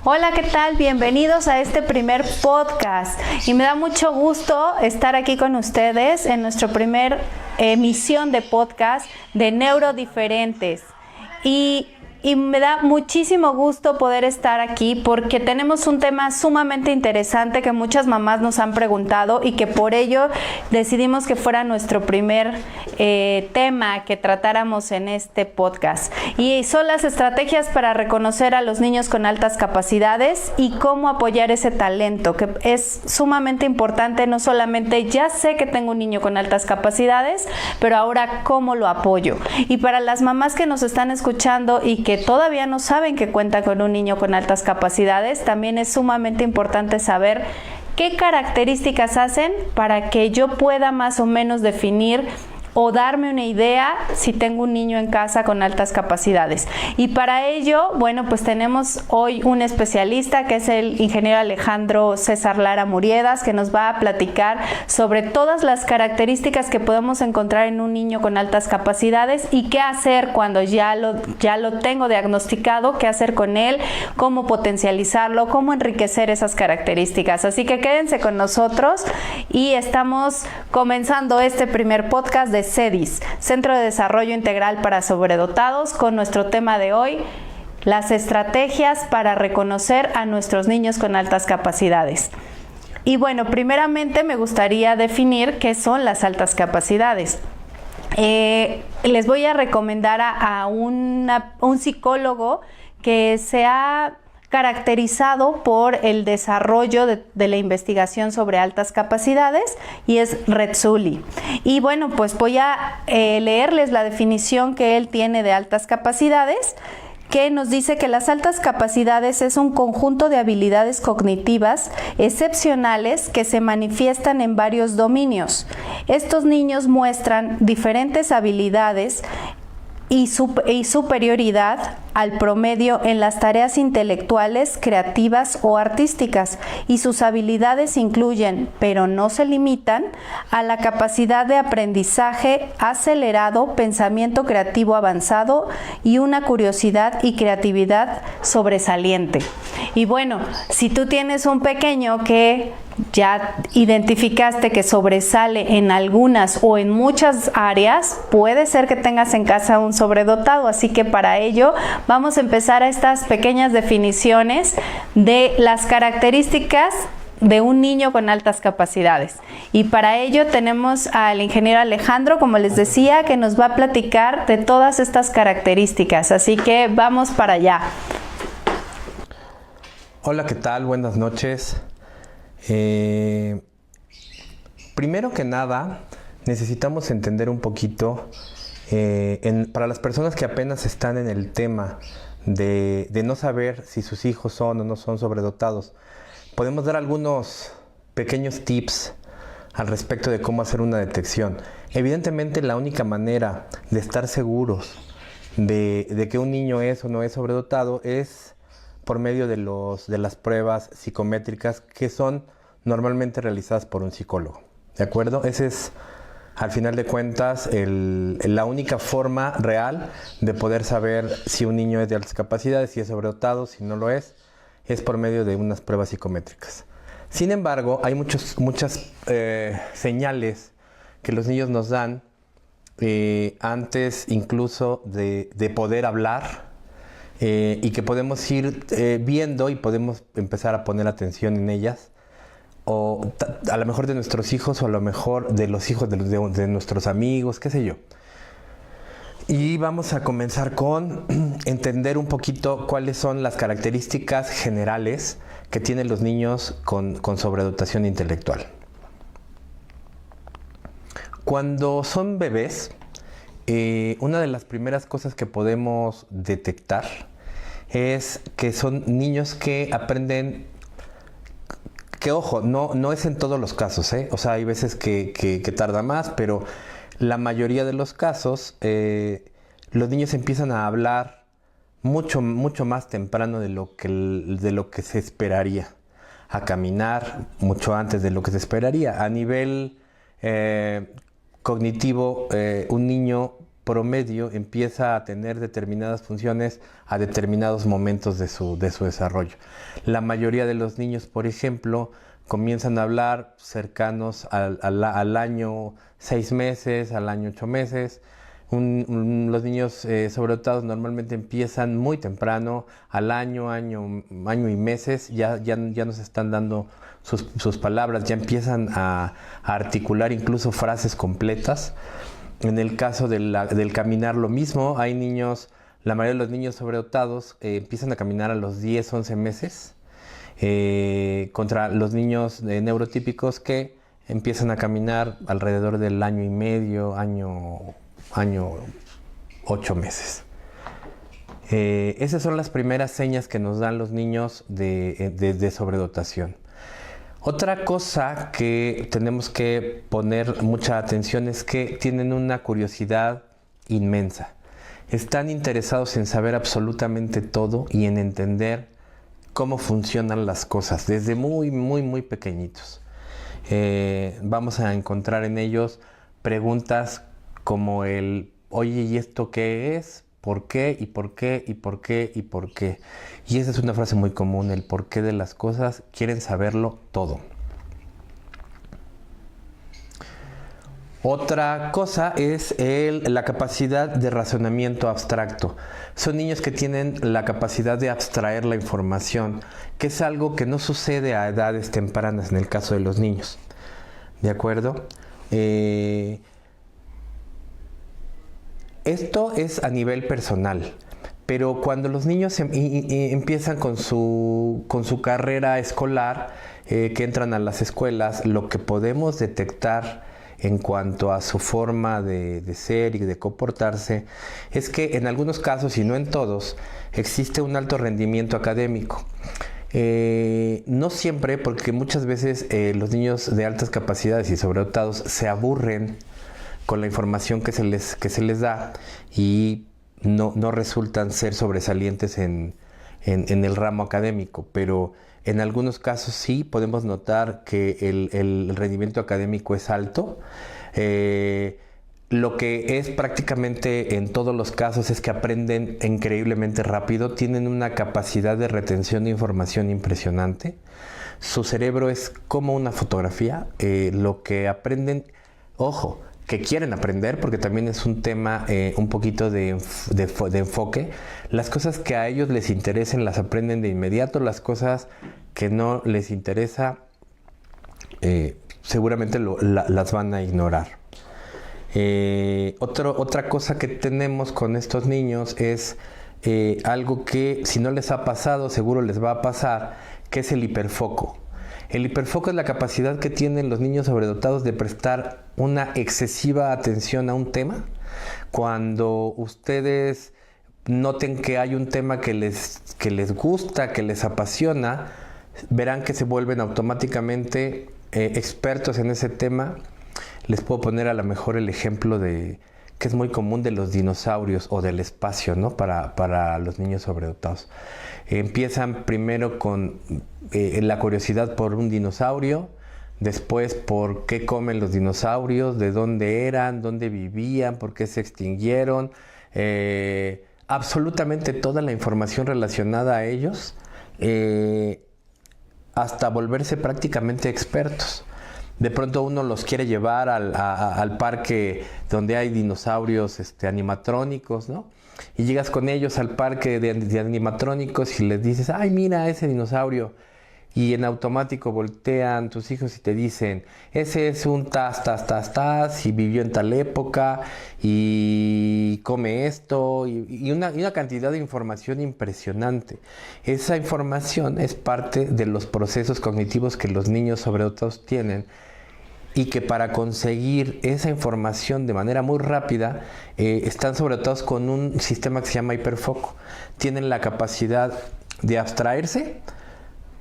Hola, ¿qué tal? Bienvenidos a este primer podcast y me da mucho gusto estar aquí con ustedes en nuestra primer emisión de podcast de Neurodiferentes y me da muchísimo gusto poder estar aquí porque tenemos un tema sumamente interesante que muchas mamás nos han preguntado y que por ello decidimos que fuera nuestro primer tema que tratáramos en este podcast. Y son las estrategias para reconocer a los niños con altas capacidades y cómo apoyar ese talento, que es sumamente importante. No solamente ya sé que tengo un niño con altas capacidades, pero ahora cómo lo apoyo. Y para las mamás que nos están escuchando y que todavía no saben que cuentan con un niño con altas capacidades, también es sumamente importante saber qué características hacen para que yo pueda más o menos definir o darme una idea si tengo un niño en casa con altas capacidades. Y para ello, bueno, pues tenemos hoy un especialista que es el ingeniero Alejandro César Lara Muriedas, que nos va a platicar sobre todas las características que podemos encontrar en un niño con altas capacidades y qué hacer cuando ya lo tengo diagnosticado, qué hacer con él, cómo potencializarlo, cómo enriquecer esas características. Así que quédense con nosotros y estamos comenzando este primer podcast de CEDIS, Centro de Desarrollo Integral para Sobredotados, con nuestro tema de hoy, las estrategias para reconocer a nuestros niños con altas capacidades. Y bueno, primeramente me gustaría definir qué son las altas capacidades. Les voy a recomendar a un psicólogo que se ha caracterizado por el desarrollo de la investigación sobre altas capacidades y es Retzuli. Y bueno, pues voy a leerles la definición que él tiene de altas capacidades, que nos dice que las altas capacidades es un conjunto de habilidades cognitivas excepcionales que se manifiestan en varios dominios. Estos niños muestran diferentes habilidades y superioridad al promedio en las tareas intelectuales, creativas o artísticas, y sus habilidades incluyen, pero no se limitan, a la capacidad de aprendizaje acelerado, pensamiento creativo avanzado y una curiosidad y creatividad sobresaliente. Y bueno, si tú tienes un pequeño que ya identificaste que sobresale en algunas o en muchas áreas, puede ser que tengas en casa un sobredotado, así que para ello vamos a empezar a estas pequeñas definiciones de las características de un niño con altas capacidades. Y para ello tenemos al ingeniero Alejandro, como les decía, que nos va a platicar de todas estas características, así que vamos para allá. Hola, ¿qué tal? Buenas noches. Primero que nada, necesitamos entender un poquito, para las personas que apenas están en el tema de no saber si sus hijos son o no son sobredotados, podemos dar algunos pequeños tips al respecto de cómo hacer una detección. Evidentemente, la única manera de estar seguros de que un niño es o no es sobredotado es por medio de las pruebas psicométricas que son normalmente realizadas por un psicólogo, ¿de acuerdo? Ese es, al final de cuentas, la única forma real de poder saber si un niño es de altas capacidades, si es sobredotado, si no lo es por medio de unas pruebas psicométricas. Sin embargo, hay muchas señales que los niños nos dan antes incluso de poder hablar, y que podemos ir viendo y podemos empezar a poner atención en ellas, o a lo mejor de nuestros hijos o a lo mejor de los hijos de nuestros amigos, qué sé yo. Y vamos a comenzar con entender un poquito cuáles son las características generales que tienen los niños con sobredotación intelectual. Cuando son bebés, una de las primeras cosas que podemos detectar es que son niños que aprenden, que ojo, no es en todos los casos, o sea, hay veces que tarda más, pero la mayoría de los casos los niños empiezan a hablar mucho más temprano de lo que se esperaría, a caminar mucho antes de lo que se esperaría. A nivel cognitivo, un niño promedio empieza a tener determinadas funciones a determinados momentos de su desarrollo. La mayoría de los niños, por ejemplo, comienzan a hablar cercanos al año 6 meses, al año 8 meses. Los niños sobredotados normalmente empiezan muy temprano, al año y meses, ya nos están dando sus palabras, ya empiezan a articular incluso frases completas. En el caso del caminar, lo mismo. Hay niños, la mayoría de los niños sobredotados empiezan a caminar a los 10, 11 meses, contra los niños neurotípicos que empiezan a caminar alrededor del año y medio, año 8 meses. Esas son las primeras señas que nos dan los niños de sobredotación. Otra cosa que tenemos que poner mucha atención es que tienen una curiosidad inmensa. Están interesados en saber absolutamente todo y en entender cómo funcionan las cosas desde muy, muy, muy pequeñitos. Vamos a encontrar en ellos preguntas como el, oye, ¿y esto qué es? ¿Por qué? ¿Y por qué? ¿Y por qué? ¿Y por qué? Y esa es una frase muy común, el porqué de las cosas, quieren saberlo todo. Otra cosa es la capacidad de razonamiento abstracto. Son niños que tienen la capacidad de abstraer la información, que es algo que no sucede a edades tempranas en el caso de los niños. ¿De acuerdo? Esto es a nivel personal, pero cuando los niños empiezan con su carrera escolar, que entran a las escuelas, lo que podemos detectar en cuanto a su forma de ser y de comportarse es que en algunos casos, y no en todos, existe un alto rendimiento académico. No siempre, porque muchas veces los niños de altas capacidades y sobredotados se aburren con la información que se les da y no resultan ser sobresalientes en el ramo académico, pero en algunos casos sí podemos notar que el rendimiento académico es alto. Lo que es prácticamente en todos los casos es que aprenden increíblemente rápido, tienen una capacidad de retención de información impresionante. Su cerebro es como una fotografía, lo que aprenden, ojo, que quieren aprender, porque también es un tema un poquito de enfoque. Las cosas que a ellos les interesen las aprenden de inmediato, las cosas que no les interesa seguramente las van a ignorar. Otra cosa que tenemos con estos niños es algo que si no les ha pasado seguro les va a pasar, que es el hiperfoco. El hiperfoco es la capacidad que tienen los niños sobredotados de prestar una excesiva atención a un tema. Cuando ustedes noten que hay un tema que les gusta, que les apasiona, verán que se vuelven automáticamente expertos en ese tema. Les puedo poner a lo mejor el ejemplo que es muy común de los dinosaurios o del espacio, ¿no? Para los niños sobredotados. Empiezan primero con la curiosidad por un dinosaurio, después por qué comen los dinosaurios, de dónde eran, dónde vivían, por qué se extinguieron. Absolutamente toda la información relacionada a ellos, hasta volverse prácticamente expertos. De pronto uno los quiere llevar al parque donde hay dinosaurios animatrónicos, ¿no? Y llegas con ellos al parque de animatrónicos y les dices, ay, mira ese dinosaurio. Y en automático voltean tus hijos y te dicen, ese es un tas, y vivió en tal época, y come esto, y una cantidad de información impresionante. Esa información es parte de los procesos cognitivos que los niños sobredotados tienen, y que para conseguir esa información de manera muy rápida están sobredotados con un sistema que se llama hiperfoco. Tienen la capacidad de abstraerse,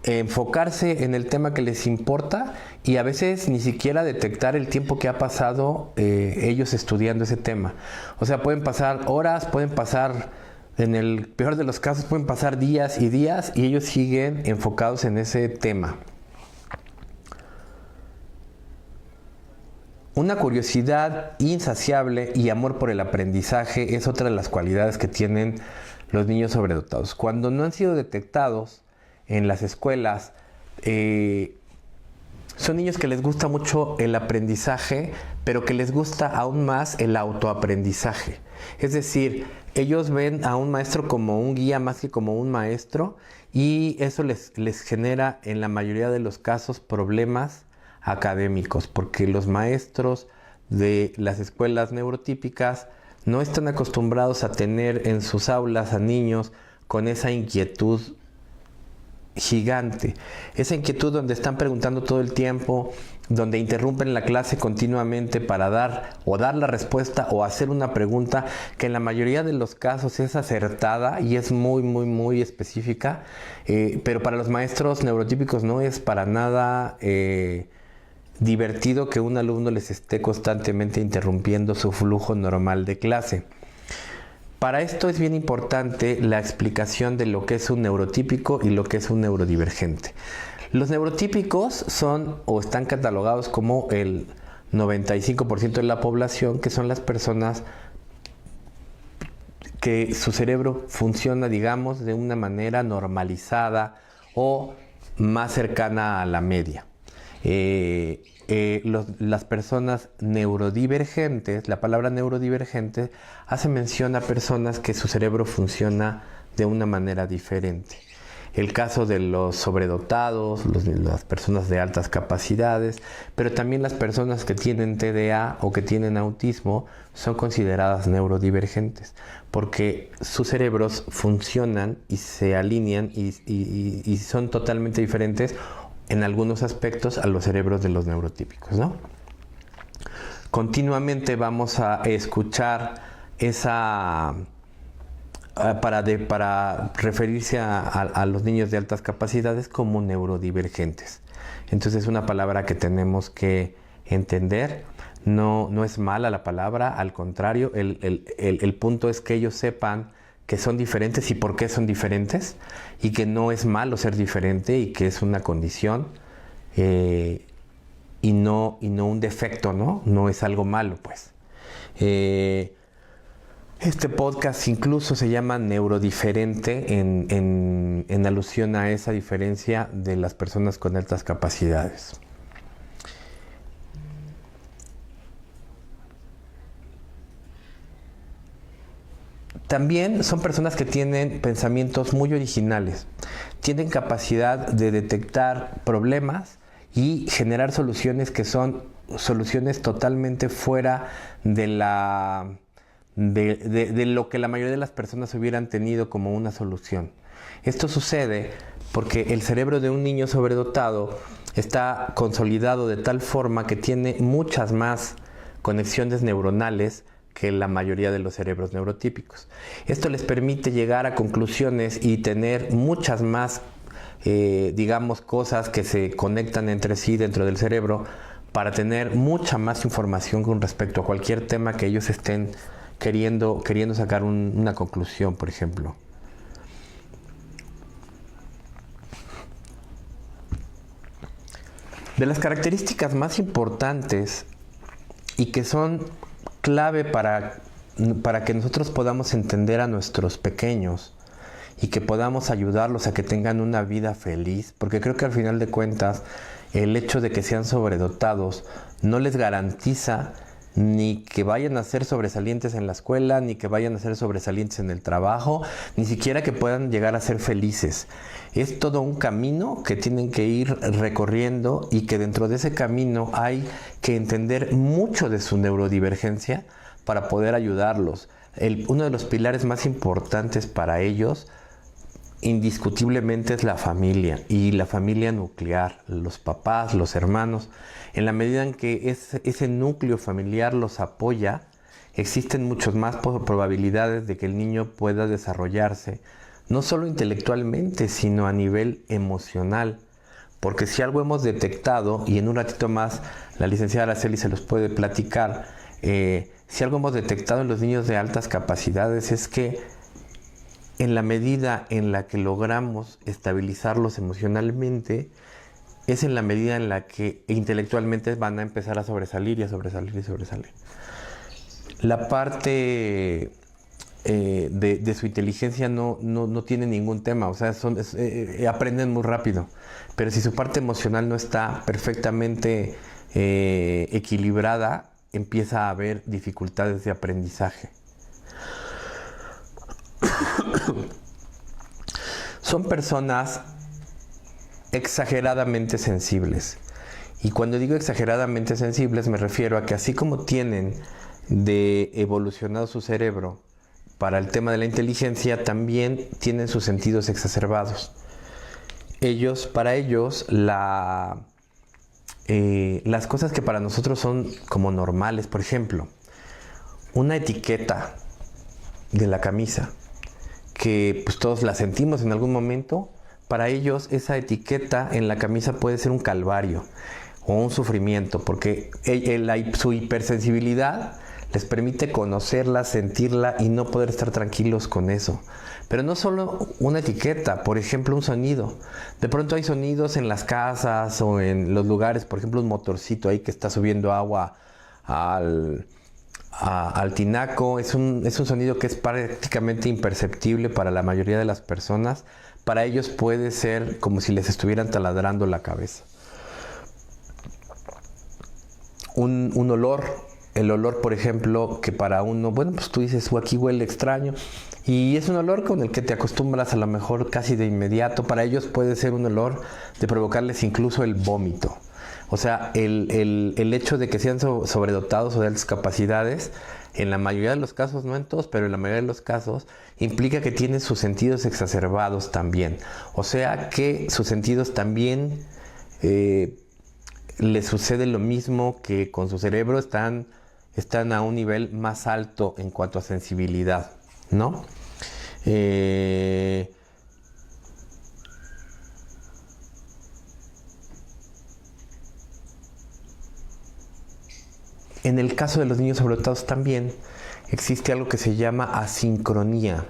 enfocarse en el tema que les importa y a veces ni siquiera detectar el tiempo que ha pasado ellos estudiando ese tema. O sea, pueden pasar horas, pueden pasar, en el peor de los casos, pueden pasar días y ellos siguen enfocados en ese tema. Una curiosidad insaciable y amor por el aprendizaje es otra de las cualidades que tienen los niños sobredotados. Cuando no han sido detectados en las escuelas, son niños que les gusta mucho el aprendizaje, pero que les gusta aún más el autoaprendizaje. Es decir, ellos ven a un maestro como un guía más que como un maestro, y eso les genera en la mayoría de los casos problemas académicos, porque los maestros de las escuelas neurotípicas no están acostumbrados a tener en sus aulas a niños con esa inquietud gigante, esa inquietud donde están preguntando todo el tiempo, donde interrumpen la clase continuamente para dar la respuesta o hacer una pregunta que en la mayoría de los casos es acertada y es muy específica, pero para los maestros neurotípicos no es para nada divertido que un alumno les esté constantemente interrumpiendo su flujo normal de clase. Para esto es bien importante la explicación de lo que es un neurotípico y lo que es un neurodivergente. Los neurotípicos son o están catalogados como el 95% de la población, que son las personas que su cerebro funciona, digamos, de una manera normalizada o más cercana a la media. Las personas neurodivergentes, la palabra neurodivergente hace mención a personas que su cerebro funciona de una manera diferente. El caso de los sobredotados, las personas de altas capacidades, pero también las personas que tienen TDA o que tienen autismo son consideradas neurodivergentes, porque sus cerebros funcionan y se alinean y son totalmente diferentes en algunos aspectos a los cerebros de los neurotípicos, ¿no? Continuamente vamos a escuchar para referirse a los niños de altas capacidades como neurodivergentes. Entonces es una palabra que tenemos que entender. No es mala la palabra, al contrario, el punto es que ellos sepan que son diferentes y por qué son diferentes, y que no es malo ser diferente y que es una condición y no un defecto, ¿no? No es algo malo, pues. Este podcast incluso se llama Neurodiferente en alusión a esa diferencia de las personas con altas capacidades. También son personas que tienen pensamientos muy originales, tienen capacidad de detectar problemas y generar soluciones que son soluciones totalmente fuera de lo que la mayoría de las personas hubieran tenido como una solución. Esto sucede porque el cerebro de un niño sobredotado está consolidado de tal forma que tiene muchas más conexiones neuronales que la mayoría de los cerebros neurotípicos. Esto les permite llegar a conclusiones y tener muchas más, cosas que se conectan entre sí dentro del cerebro para tener mucha más información con respecto a cualquier tema que ellos estén queriendo sacar una conclusión, por ejemplo. De las características más importantes y que son clave para que nosotros podamos entender a nuestros pequeños y que podamos ayudarlos a que tengan una vida feliz, porque creo que al final de cuentas el hecho de que sean sobredotados no les garantiza ni que vayan a ser sobresalientes en la escuela, ni que vayan a ser sobresalientes en el trabajo, ni siquiera que puedan llegar a ser felices. Es todo un camino que tienen que ir recorriendo y que dentro de ese camino hay que entender mucho de su neurodivergencia para poder ayudarlos. Uno de los pilares más importantes para ellos indiscutiblemente es la familia, y la familia nuclear, los papás, los hermanos. En la medida en que ese núcleo familiar los apoya, existen muchas más probabilidades de que el niño pueda desarrollarse, no solo intelectualmente, sino a nivel emocional. Porque si algo hemos detectado, y en un ratito más la licenciada Araceli se los puede platicar, si algo hemos detectado en los niños de altas capacidades es que en la medida en la que logramos estabilizarlos emocionalmente, es en la medida en la que intelectualmente van a empezar a sobresalir y a sobresalir y sobresalir. La parte de su inteligencia no tiene ningún tema, o sea, aprenden muy rápido, pero si su parte emocional no está perfectamente equilibrada, empieza a haber dificultades de aprendizaje. Son personas exageradamente sensibles. Y cuando digo exageradamente sensibles me refiero a que así como tienen de evolucionado su cerebro para el tema de la inteligencia, también tienen sus sentidos exacerbados. Para ellos, las cosas que para nosotros son como normales, por ejemplo, una etiqueta de la camisa, que pues todos la sentimos en algún momento, para ellos esa etiqueta en la camisa puede ser un calvario o un sufrimiento, porque su hipersensibilidad les permite conocerla, sentirla y no poder estar tranquilos con eso. Pero no solo una etiqueta, por ejemplo un sonido. De pronto hay sonidos en las casas o en los lugares, por ejemplo un motorcito ahí que está subiendo agua al tinaco. Es un sonido que es prácticamente imperceptible para la mayoría de las personas. Para ellos puede ser como si les estuvieran taladrando la cabeza. Un olor, el olor, por ejemplo, que para uno, bueno, pues tú dices, aquí huele extraño, y es un olor con el que te acostumbras a lo mejor casi de inmediato. Para ellos puede ser un olor de provocarles incluso el vómito. O sea, el hecho de que sean sobredotados o de altas capacidades, en la mayoría de los casos, no en todos, pero en la mayoría de los casos, implica que tienen sus sentidos exacerbados también. O sea que sus sentidos también les sucede lo mismo que con su cerebro, están a un nivel más alto en cuanto a sensibilidad, ¿no? En el caso de los niños sobredotados también existe algo que se llama asincronía.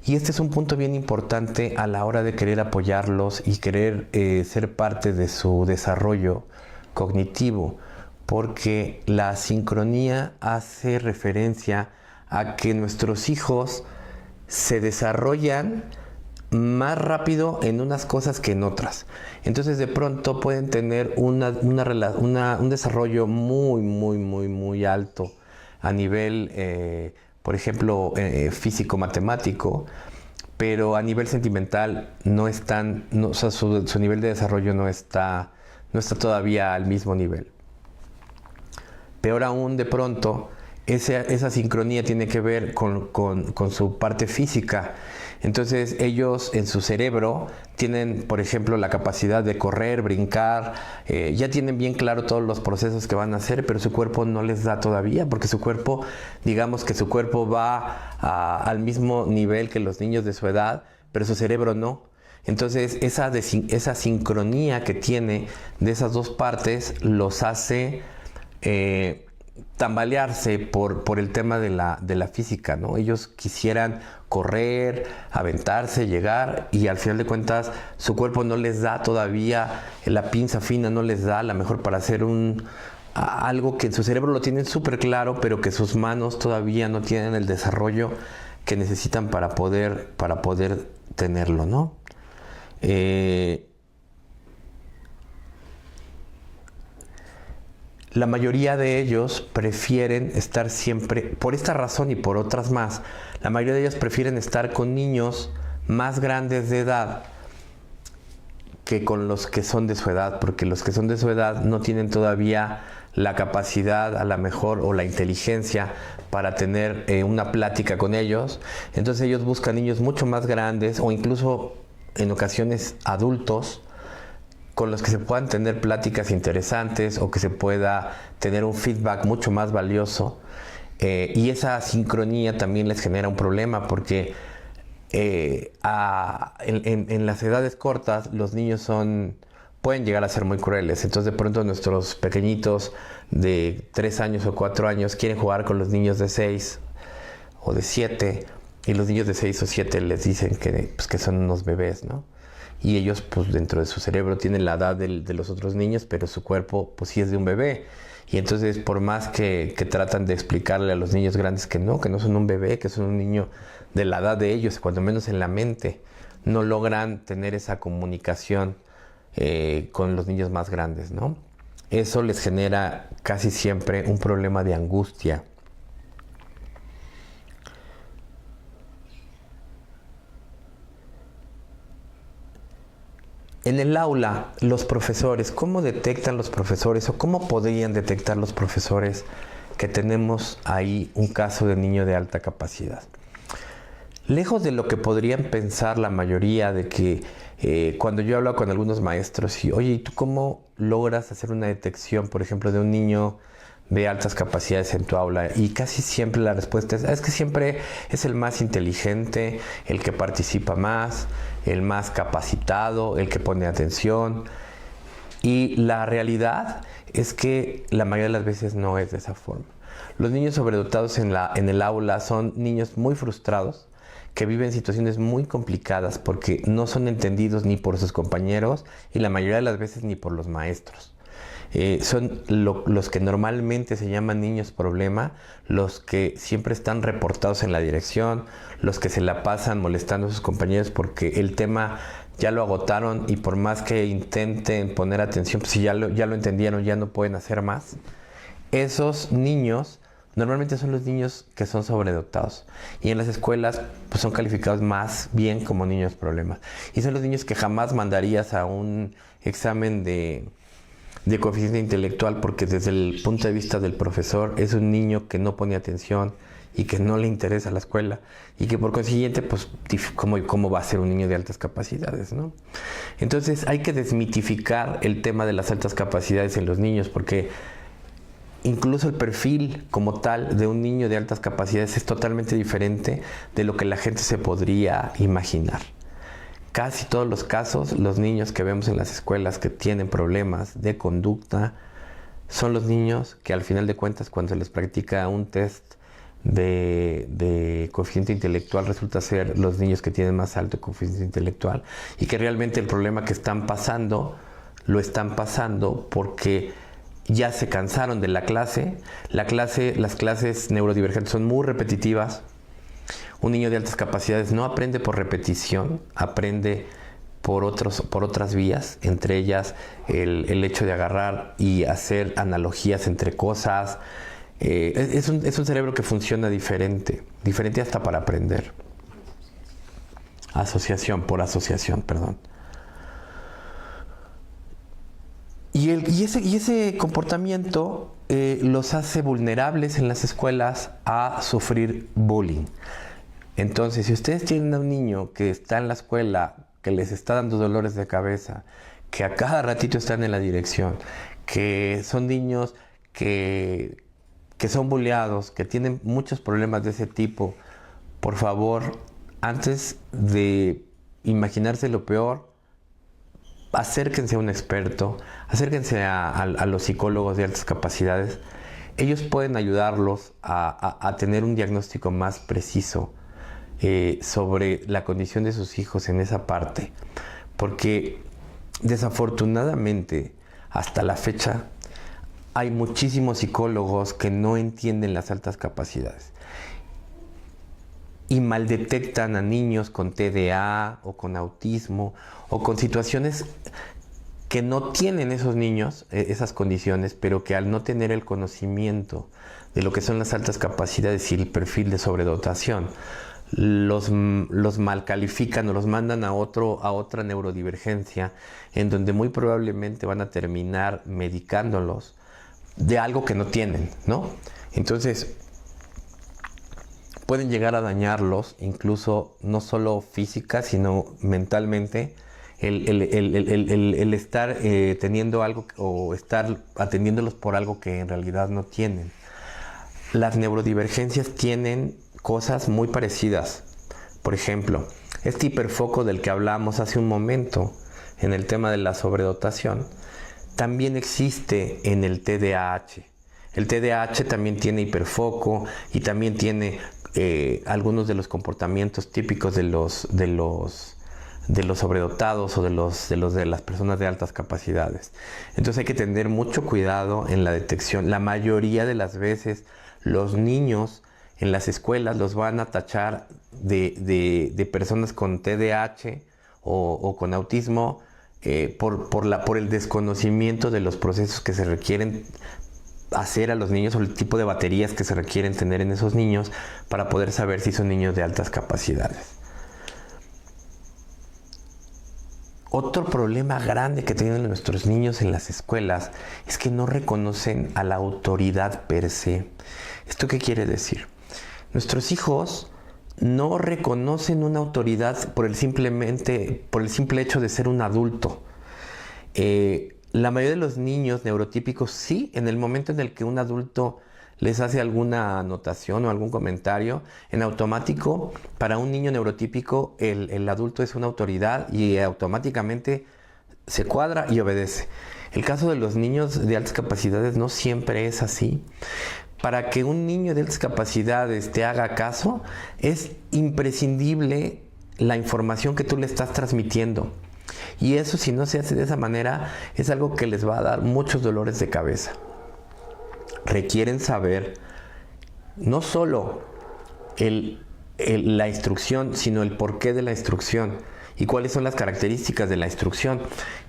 Y este es un punto bien importante a la hora de querer apoyarlos y querer ser parte de su desarrollo cognitivo, porque la asincronía hace referencia a que nuestros hijos se desarrollan más rápido en unas cosas que en otras. Entonces de pronto pueden tener un desarrollo muy alto a nivel, por ejemplo, físico-matemático, pero a nivel sentimental no están, o sea, su nivel de desarrollo no está todavía al mismo nivel. Peor aún, de pronto, esa sincronía tiene que ver con su parte física. Entonces ellos en su cerebro tienen, por ejemplo, la capacidad de correr, brincar, ya tienen bien claro todos los procesos que van a hacer, pero su cuerpo no les da todavía, porque su cuerpo, digamos que su cuerpo va al mismo nivel que los niños de su edad, pero su cerebro no. Entonces esa sincronía que tiene de esas dos partes los hace tambalearse por el tema de la física, ¿no? Ellos quisieran correr, aventarse, llegar, y al final de cuentas su cuerpo no les da todavía, la pinza fina no les da a lo mejor para hacer algo que en su cerebro lo tienen súper claro, pero que sus manos todavía no tienen el desarrollo que necesitan para poder tenerlo, ¿no? La mayoría de ellos prefieren estar siempre, por esta razón y por otras más, la mayoría de ellos prefieren estar con niños más grandes de edad que con los que son de su edad, porque los que son de su edad no tienen todavía la capacidad, a lo mejor, o la inteligencia para tener una plática con ellos. Entonces ellos buscan niños mucho más grandes, o incluso en ocasiones adultos, con los que se puedan tener pláticas interesantes o que se pueda tener un feedback mucho más valioso. Y esa sincronía también les genera un problema, porque en las edades cortas los niños pueden llegar a ser muy crueles. Entonces de pronto nuestros pequeñitos de 3 años o 4 años quieren jugar con los niños de 6 o de 7, y los niños de 6 o 7 les dicen que son unos bebés, ¿no? y ellos pues dentro de su cerebro tienen la edad de los otros niños, pero su cuerpo pues sí es de un bebé. Y entonces por más que tratan de explicarle a los niños grandes que no son un bebé, que son un niño de la edad de ellos, cuando menos en la mente, no logran tener esa comunicación con los niños más grandes, ¿no? Eso les genera casi siempre un problema de angustia. En el aula, los profesores, ¿cómo detectan los profesores o cómo podrían detectar los profesores que tenemos ahí un caso de niño de alta capacidad? Lejos de lo que podrían pensar la mayoría de que cuando yo hablo con algunos maestros y, oye, ¿y tú cómo logras hacer una detección, por ejemplo, de un niño de altas capacidades en tu aula? Y casi siempre la respuesta es que siempre es el más inteligente, el que participa más, el más capacitado, el que pone atención. Y la realidad es que la mayoría de las veces no es de esa forma. Los niños sobredotados en el aula son niños muy frustrados, que viven situaciones muy complicadas porque no son entendidos ni por sus compañeros y la mayoría de las veces ni por los maestros. Son los que normalmente se llaman niños problema, los que siempre están reportados en la dirección, los que se la pasan molestando a sus compañeros porque el tema ya lo agotaron y por más que intenten poner atención, pues si ya lo entendieron, ya no pueden hacer más. Esos niños normalmente son los niños que son sobredotados y en las escuelas pues son calificados más bien como niños problemas. Y son los niños que jamás mandarías a un examen de coeficiente intelectual porque desde el punto de vista del profesor es un niño que no pone atención y que no le interesa la escuela y que por consiguiente pues ¿cómo va a ser un niño de altas capacidades, ¿no? Entonces hay que desmitificar el tema de las altas capacidades en los niños porque incluso el perfil como tal de un niño de altas capacidades es totalmente diferente de lo que la gente se podría imaginar. Casi todos los casos, los niños que vemos en las escuelas que tienen problemas de conducta son los niños que al final de cuentas cuando se les practica un test de coeficiente intelectual resulta ser los niños que tienen más alto coeficiente intelectual y que realmente el problema que están pasando lo están pasando porque ya se cansaron de la clase. Las clases neurodivergentes son muy repetitivas. Un niño de altas capacidades no aprende por repetición, aprende por otras vías, entre ellas el hecho de agarrar y hacer analogías entre cosas. Es un cerebro que funciona diferente hasta para aprender. Por asociación, perdón. Y ese comportamiento los hace vulnerables en las escuelas a sufrir bullying. Entonces, si ustedes tienen a un niño que está en la escuela, que les está dando dolores de cabeza, que a cada ratito están en la dirección, que son niños que son bulleados, que tienen muchos problemas de ese tipo, por favor, antes de imaginarse lo peor, acérquense a un experto, acérquense a los psicólogos de altas capacidades. Ellos pueden ayudarlos a tener un diagnóstico más preciso sobre la condición de sus hijos en esa parte. Porque desafortunadamente, hasta la fecha, hay muchísimos psicólogos que no entienden las altas capacidades y maldetectan a niños con TDA o con autismo o con situaciones que no tienen esos niños, esas condiciones, pero que al no tener el conocimiento de lo que son las altas capacidades y el perfil de sobredotación, los mal califican o los mandan a otra neurodivergencia en donde muy probablemente van a terminar medicándolos de algo que no tienen, ¿no? Entonces pueden llegar a dañarlos, incluso no solo física, sino mentalmente, el estar teniendo algo o estar atendiéndolos por algo que en realidad no tienen. Las neurodivergencias tienen cosas muy parecidas. Por ejemplo, este hiperfoco del que hablamos hace un momento en el tema de la sobredotación, también existe en el TDAH. El TDAH también tiene hiperfoco y también tiene algunos de los comportamientos típicos de los de los sobredotados o de las personas de altas capacidades. Entonces hay que tener mucho cuidado en la detección. La mayoría de las veces los niños en las escuelas los van a tachar de personas con TDAH o con autismo por el desconocimiento de los procesos que se requieren hacer a los niños o el tipo de baterías que se requieren tener en esos niños para poder saber si son niños de altas capacidades. Otro problema grande que tienen nuestros niños en las escuelas es que no reconocen a la autoridad per se. ¿Esto qué quiere decir? Nuestros hijos no reconocen una autoridad por el simple hecho de ser un adulto. La mayoría de los niños neurotípicos sí, en el momento en el que un adulto les hace alguna anotación o algún comentario, en automático, para un niño neurotípico, el adulto es una autoridad y automáticamente se cuadra y obedece. El caso de los niños de altas capacidades no siempre es así. Para que un niño de altas capacidades te haga caso, es imprescindible la información que tú le estás transmitiendo. Y eso, si no se hace de esa manera, es algo que les va a dar muchos dolores de cabeza. Requieren saber no solo la instrucción, sino el porqué de la instrucción y cuáles son las características de la instrucción.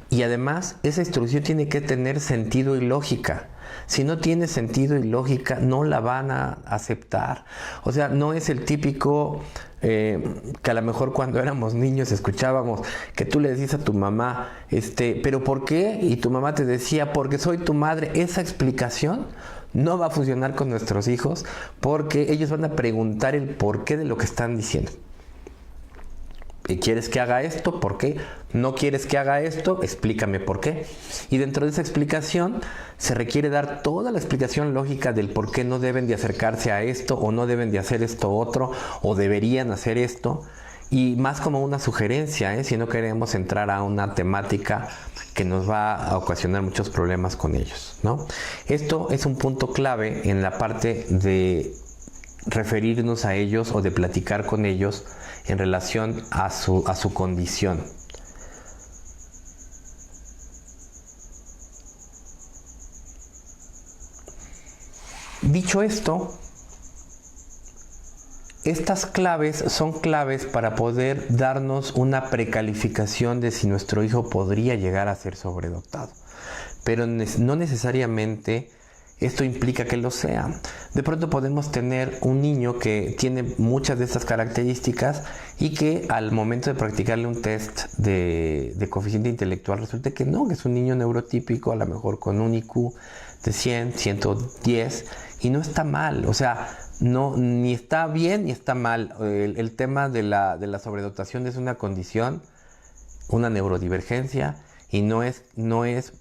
Y además, esa instrucción tiene que tener sentido y lógica. Si no tiene sentido y lógica, no la van a aceptar. O sea, no es el típico que a lo mejor cuando éramos niños escuchábamos que tú le decías a tu mamá, ¿pero por qué? Y tu mamá te decía, porque soy tu madre. Esa explicación no va a funcionar con nuestros hijos porque ellos van a preguntar el porqué de lo que están diciendo. ¿Quieres que haga esto? ¿Por qué? ¿No quieres que haga esto? Explícame por qué. Y dentro de esa explicación se requiere dar toda la explicación lógica del por qué no deben de acercarse a esto o no deben de hacer esto otro o deberían hacer esto. Y más como una sugerencia, si no queremos entrar a una temática que nos va a ocasionar muchos problemas con ellos, ¿no? Esto es un punto clave en la parte de referirnos a ellos o de platicar con ellos en relación a su condición. Dicho esto, estas claves son claves para poder darnos una precalificación de si nuestro hijo podría llegar a ser sobredotado. Pero no necesariamente esto implica que lo sea. De pronto podemos tener un niño que tiene muchas de estas características y que al momento de practicarle un test de coeficiente intelectual resulta que no, que es un niño neurotípico, a lo mejor con un IQ de 100, 110, y no está mal. O sea, no, ni está bien ni está mal. El tema de la sobredotación es una condición, una neurodivergencia. Y no es,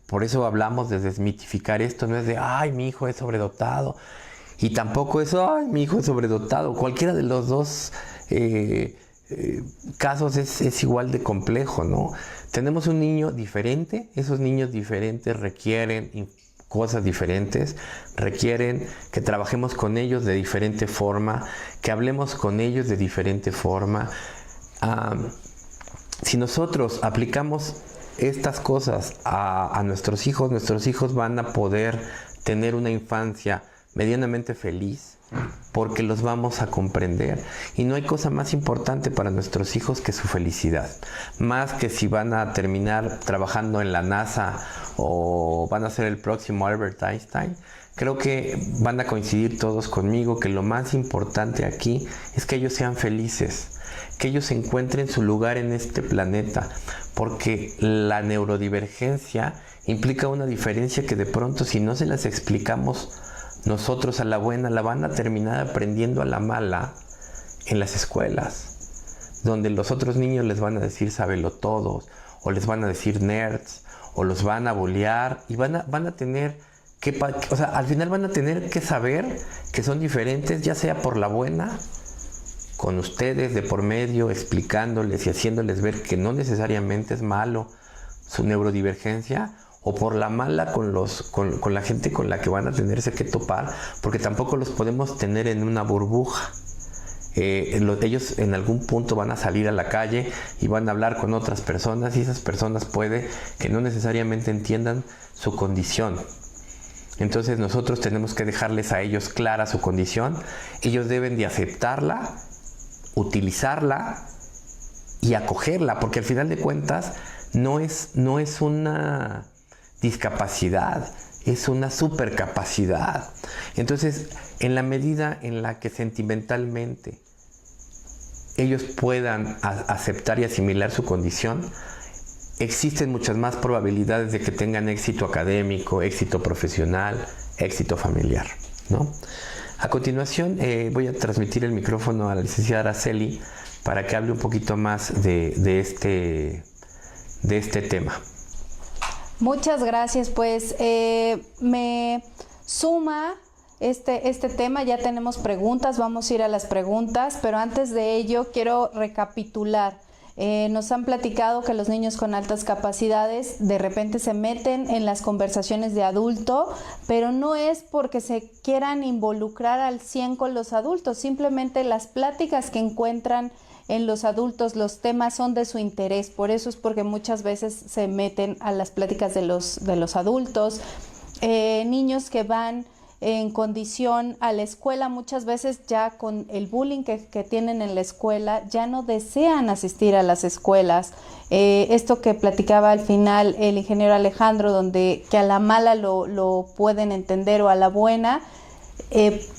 por eso hablamos de desmitificar esto, no es de, ay, mi hijo es sobredotado. Y tampoco es, ay, mi hijo es sobredotado. Cualquiera de los dos casos es igual de complejo, ¿no? Tenemos un niño diferente, esos niños diferentes requieren cosas diferentes, requieren que trabajemos con ellos de diferente forma, que hablemos con ellos de diferente forma. Si nosotros aplicamos estas cosas a nuestros hijos van a poder tener una infancia medianamente feliz porque los vamos a comprender. Y no hay cosa más importante para nuestros hijos que su felicidad. Más que si van a terminar trabajando en la NASA o van a ser el próximo Albert Einstein. Creo que van a coincidir todos conmigo que lo más importante aquí es que ellos sean felices, que ellos encuentren su lugar en este planeta, porque la neurodivergencia implica una diferencia que de pronto, si no se las explicamos nosotros a la buena, la van a terminar aprendiendo a la mala en las escuelas, donde los otros niños les van a decir sabelotodos, o les van a decir nerds, o los van a bullear, y van a tener que, o sea, al final van a tener que saber que son diferentes, ya sea por la buena, con ustedes de por medio, explicándoles y haciéndoles ver que no necesariamente es malo su neurodivergencia, o por la mala con la gente con la que van a tenerse que topar, porque tampoco los podemos tener en una burbuja. ellos en algún punto van a salir a la calle y van a hablar con otras personas, y esas personas puede que no necesariamente entiendan su condición. Entonces nosotros tenemos que dejarles a ellos clara su condición. Ellos deben de aceptarla, utilizarla y acogerla, porque al final de cuentas no es una discapacidad, es una supercapacidad. Entonces, en la medida en la que sentimentalmente ellos puedan aceptar y asimilar su condición, existen muchas más probabilidades de que tengan éxito académico, éxito profesional, éxito familiar, ¿no? A continuación voy a transmitir el micrófono a la licenciada Araceli para que hable un poquito más de este tema. Muchas gracias, pues me suma este tema. Ya tenemos preguntas, vamos a ir a las preguntas, pero antes de ello quiero recapitular. Nos han platicado que los niños con altas capacidades de repente se meten en las conversaciones de adulto, pero no es porque se quieran involucrar al 100 con los adultos, simplemente las pláticas que encuentran en los adultos, los temas son de su interés, por eso es porque muchas veces se meten a las pláticas de los adultos. Niños que van en condición a la escuela, muchas veces ya con el bullying que tienen en la escuela, ya no desean asistir a las escuelas. Esto que platicaba al final el ingeniero Alejandro, donde que a la mala lo pueden entender o a la buena,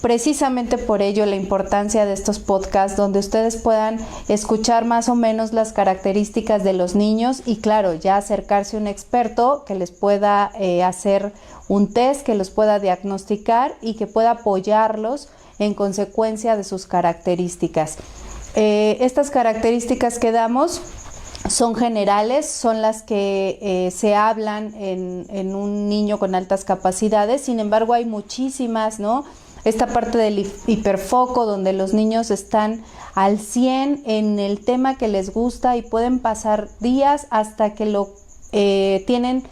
precisamente por ello la importancia de estos podcasts, donde ustedes puedan escuchar más o menos las características de los niños y claro, ya acercarse a un experto que les pueda hacer un test, que los pueda diagnosticar y que pueda apoyarlos en consecuencia de sus características. Estas características que damos son generales, son las que se hablan en un niño con altas capacidades, sin embargo hay muchísimas, ¿no? Esta parte del hiperfoco, donde los niños están al 100 en el tema que les gusta y pueden pasar días hasta que lo tienen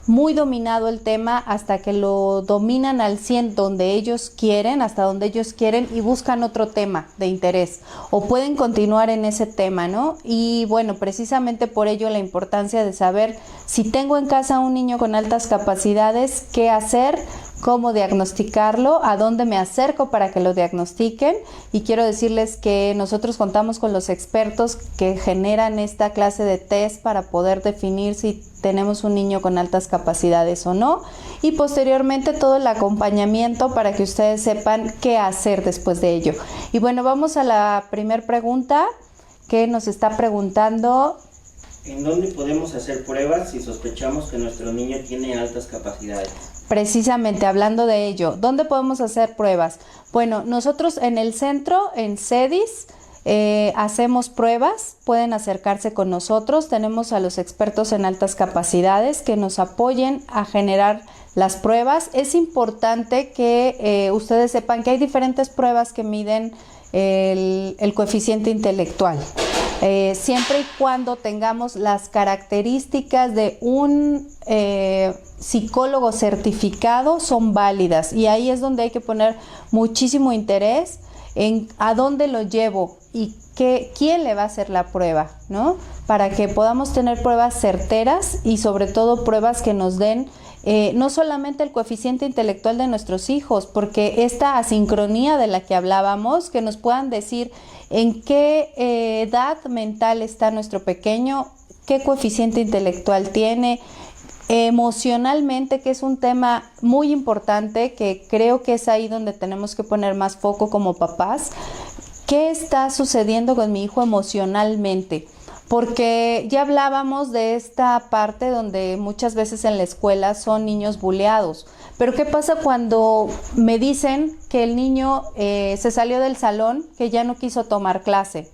muy dominado el tema, hasta que lo dominan al 100 donde ellos quieren, hasta donde ellos quieren y buscan otro tema de interés o pueden continuar en ese tema, ¿no? Y bueno, precisamente por ello la importancia de saber si tengo en casa un niño con altas capacidades, qué hacer, cómo diagnosticarlo, a dónde me acerco para que lo diagnostiquen. Y quiero decirles que nosotros contamos con los expertos que generan esta clase de test para poder definir si tenemos un niño con altas capacidades o no, y posteriormente todo el acompañamiento para que ustedes sepan qué hacer después de ello. Y bueno, vamos a la primera pregunta que nos está preguntando: ¿en dónde podemos hacer pruebas si sospechamos que nuestro niño tiene altas capacidades? Precisamente hablando de ello, ¿dónde podemos hacer pruebas? Bueno, nosotros en el centro, en CEDIS, hacemos pruebas, pueden acercarse con nosotros, tenemos a los expertos en altas capacidades que nos apoyen a generar las pruebas. Es importante que ustedes sepan que hay diferentes pruebas que miden el coeficiente intelectual. Siempre y cuando tengamos las características de un psicólogo certificado son válidas, y ahí es donde hay que poner muchísimo interés en a dónde lo llevo y quién le va a hacer la prueba, ¿no? Para que podamos tener pruebas certeras y sobre todo pruebas que nos den no solamente el coeficiente intelectual de nuestros hijos, porque esta asincronía de la que hablábamos, que nos puedan decir en qué edad mental está nuestro pequeño, qué coeficiente intelectual tiene, emocionalmente, que es un tema muy importante, que creo que es ahí donde tenemos que poner más foco como papás. ¿Qué está sucediendo con mi hijo emocionalmente? Porque ya hablábamos de esta parte donde muchas veces en la escuela son niños buleados. Pero ¿qué pasa cuando me dicen que el niño se salió del salón, que ya no quiso tomar clase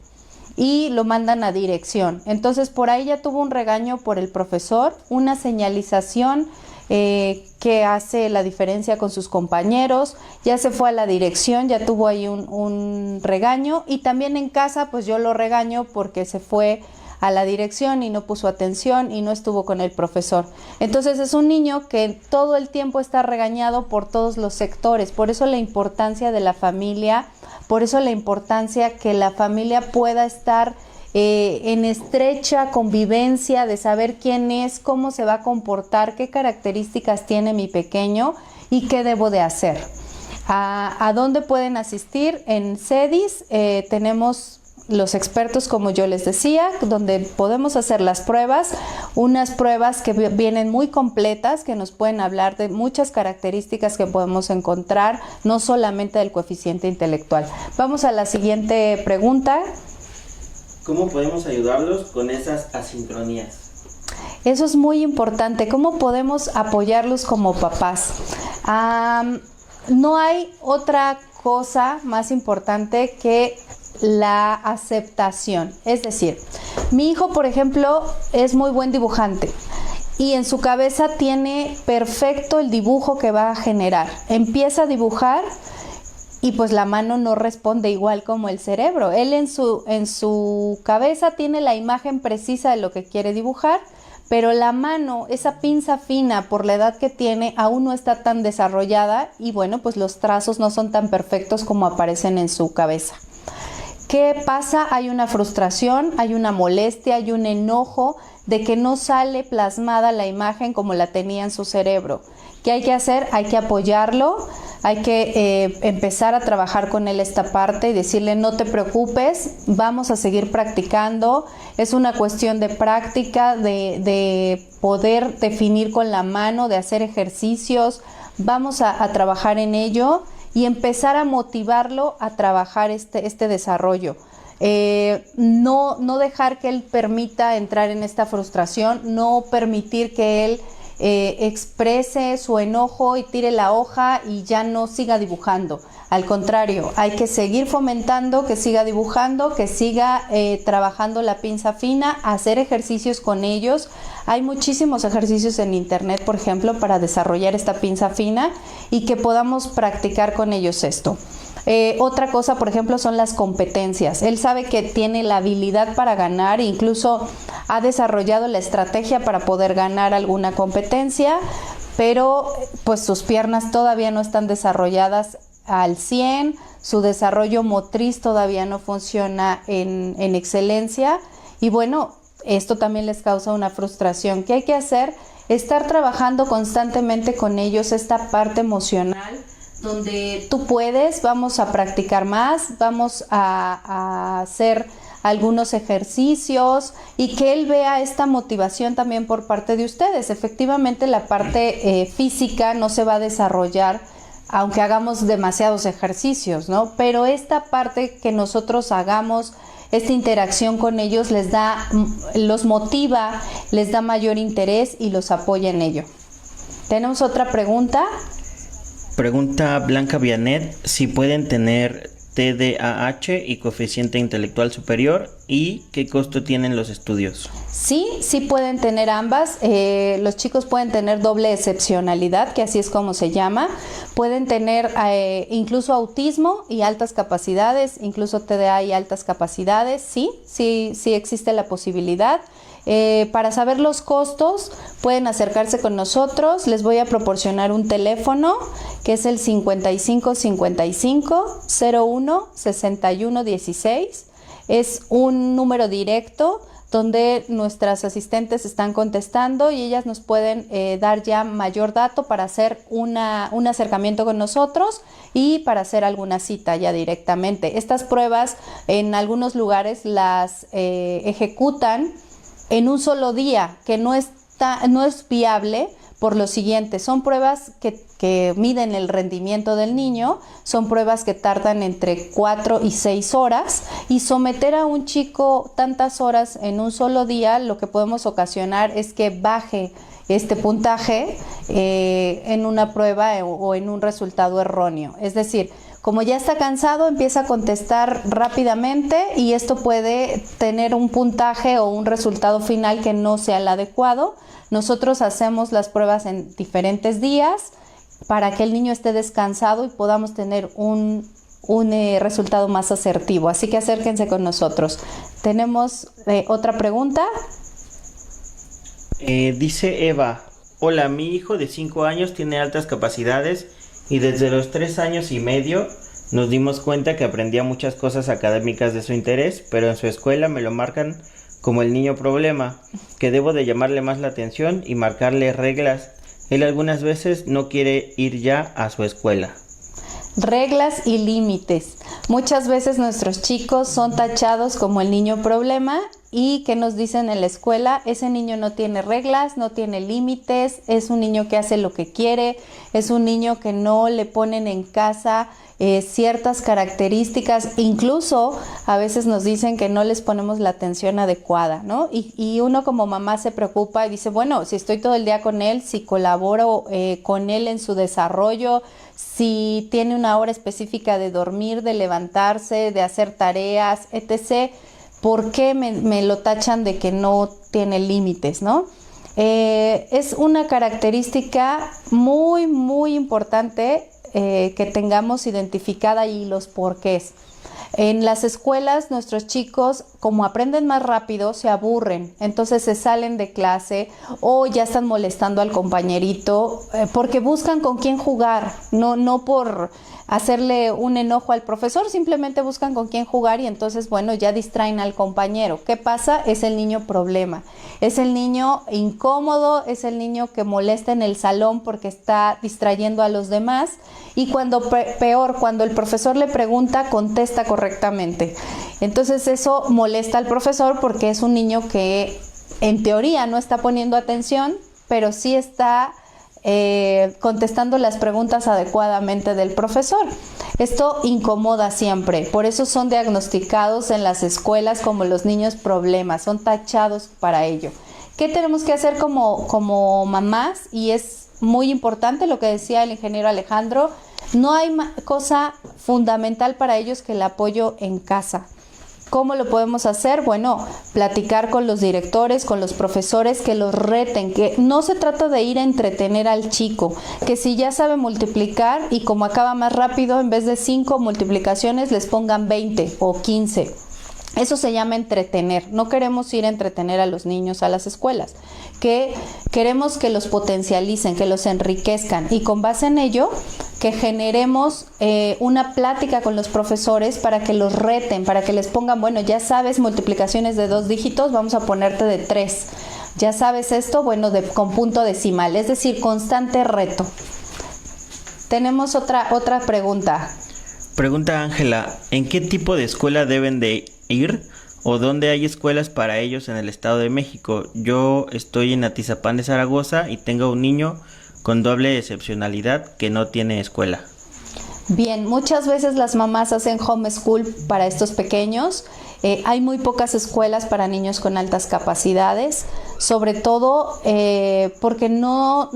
y lo mandan a dirección? Entonces por ahí ya tuvo un regaño por el profesor, una señalización que hace la diferencia con sus compañeros, ya se fue a la dirección, ya tuvo ahí un regaño, y también en casa pues yo lo regaño porque se fue a la dirección y no puso atención y no estuvo con el profesor. Entonces es un niño que todo el tiempo está regañado por todos los sectores. Por eso la importancia de la familia Por eso la importancia que la familia pueda estar en estrecha convivencia de saber quién es, cómo se va a comportar, qué características tiene mi pequeño y qué debo de hacer. ¿A dónde pueden asistir? En CEDIS tenemos los expertos, como yo les decía, donde podemos hacer las pruebas, unas pruebas que vienen muy completas, que nos pueden hablar de muchas características que podemos encontrar, no solamente del coeficiente intelectual. Vamos a la siguiente pregunta. ¿Cómo podemos ayudarlos con esas asincronías? Eso es muy importante. ¿Cómo podemos apoyarlos como papás? No hay otra cosa más importante que la aceptación. Es decir, mi hijo, por ejemplo, es muy buen dibujante y en su cabeza tiene perfecto el dibujo que va a generar. Empieza a dibujar y pues la mano no responde igual como el cerebro. Él en su cabeza tiene la imagen precisa de lo que quiere dibujar, pero la mano, esa pinza fina, por la edad que tiene, aún no está tan desarrollada y bueno, pues los trazos no son tan perfectos como aparecen en su cabeza. ¿Qué pasa? Hay una frustración, hay una molestia, hay un enojo de que no sale plasmada la imagen como la tenía en su cerebro. ¿Qué hay que hacer? Hay que apoyarlo, hay que empezar a trabajar con él esta parte y decirle no te preocupes, vamos a seguir practicando. Es una cuestión de práctica, de poder definir con la mano, de hacer ejercicios. Vamos a trabajar en ello y empezar a motivarlo a trabajar este desarrollo. No dejar que él permita entrar en esta frustración, no permitir que él exprese su enojo y tire la hoja y ya no siga dibujando. Al contrario, hay que seguir fomentando que siga dibujando, que siga trabajando la pinza fina, hacer ejercicios con ellos. Hay muchísimos ejercicios en internet, por ejemplo, para desarrollar esta pinza fina y que podamos practicar con ellos esto. Otra cosa, por ejemplo, son las competencias. Él sabe que tiene la habilidad para ganar, incluso ha desarrollado la estrategia para poder ganar alguna competencia, pero pues sus piernas todavía no están desarrolladas al 100, su desarrollo motriz todavía no funciona en excelencia y bueno, esto también les causa una frustración. ¿Qué hay que hacer? Estar trabajando constantemente con ellos esta parte emocional donde tú puedes, vamos a practicar más, vamos a hacer algunos ejercicios y que él vea esta motivación también por parte de ustedes. Efectivamente, la parte física no se va a desarrollar aunque hagamos demasiados ejercicios, ¿no? Pero esta parte que nosotros hagamos, esta interacción con ellos los motiva, les da mayor interés y los apoya en ello. ¿Tenemos otra pregunta? Pregunta Blanca Vianet si pueden tener TDAH y coeficiente intelectual superior y qué costo tienen los estudios. Sí pueden tener ambas. Los chicos pueden tener doble excepcionalidad, que así es como se llama. Pueden tener incluso autismo y altas capacidades, incluso TDA y altas capacidades. Sí existe la posibilidad. Para saber los costos pueden acercarse con nosotros. Les voy a proporcionar un teléfono que es el 55 55 01 61 16. Es un número directo donde nuestras asistentes están contestando y ellas nos pueden dar ya mayor dato para hacer un acercamiento con nosotros y para hacer alguna cita ya directamente. Estas pruebas en algunos lugares las ejecutan en un solo día, que no es viable por lo siguiente. Son pruebas que miden el rendimiento del niño, son pruebas que tardan entre 4 y 6 horas y someter a un chico tantas horas en un solo día, lo que podemos ocasionar es que baje este puntaje en una prueba o en un resultado erróneo. Es decir, como ya está cansado, empieza a contestar rápidamente y esto puede tener un puntaje o un resultado final que no sea el adecuado. Nosotros hacemos las pruebas en diferentes días para que el niño esté descansado y podamos tener un resultado más asertivo. Así que acérquense con nosotros. ¿Tenemos otra pregunta? Dice Eva, hola, mi hijo de 5 años tiene altas capacidades y desde los 3 años y medio Nos dimos cuenta que aprendía muchas cosas académicas de su interés, pero en su escuela me lo marcan como el niño problema, que debo de llamarle más la atención y marcarle reglas. Él algunas veces no quiere ir ya a su escuela. Reglas y límites. Muchas veces nuestros chicos son tachados como el niño problema y que nos dicen en la escuela, ese niño no tiene reglas, no tiene límites, es un niño que hace lo que quiere, es un niño que no le ponen en casa ciertas características, incluso a veces nos dicen que no les ponemos la atención adecuada, ¿no? Y uno como mamá se preocupa y dice, bueno, si estoy todo el día con él, si colaboro con él en su desarrollo, si tiene una hora específica de dormir, de levantarse, de hacer tareas, etc., ¿por qué me lo tachan de que no tiene límites, ¿no? Es una característica muy, muy importante que tengamos identificada y los porqués. En las escuelas nuestros chicos, como aprenden más rápido, se aburren, entonces se salen de clase o ya están molestando al compañerito porque buscan con quién jugar, no por hacerle un enojo al profesor, simplemente buscan con quién jugar y entonces, bueno, ya distraen al compañero. ¿Qué pasa? Es el niño problema, es el niño incómodo, es el niño que molesta en el salón porque está distrayendo a los demás y peor, cuando el profesor le pregunta, contesta correctamente. Entonces eso molesta al profesor porque es un niño que en teoría no está poniendo atención, pero sí está contestando las preguntas adecuadamente del profesor. Esto incomoda siempre, por eso son diagnosticados en las escuelas como los niños problemas, son tachados para ello. ¿Qué tenemos que hacer como mamás? Y es muy importante lo que decía el ingeniero Alejandro, no hay cosa fundamental para ellos que el apoyo en casa. ¿Cómo lo podemos hacer? Bueno, platicar con los directores, con los profesores, que los reten, que no se trata de ir a entretener al chico, que si ya sabe multiplicar y como acaba más rápido, en vez de 5 multiplicaciones les pongan 20 o 15. Eso se llama entretener. No queremos ir a entretener a los niños a las escuelas, que queremos que los potencialicen, que los enriquezcan y con base en ello que generemos una plática con los profesores para que los reten, para que les pongan, bueno, ya sabes multiplicaciones de 2 dígitos, vamos a ponerte de 3. Ya sabes esto, bueno, con punto decimal, es decir, constante reto. Tenemos otra pregunta. Pregunta Ángela, ¿en qué tipo de escuela deben de ir o dónde hay escuelas para ellos en el Estado de México? Yo estoy en Atizapán de Zaragoza y tengo un niño con doble excepcionalidad que no tiene escuela. Bien, muchas veces las mamás hacen homeschool para estos pequeños. Hay muy pocas escuelas para niños con altas capacidades, sobre todo porque no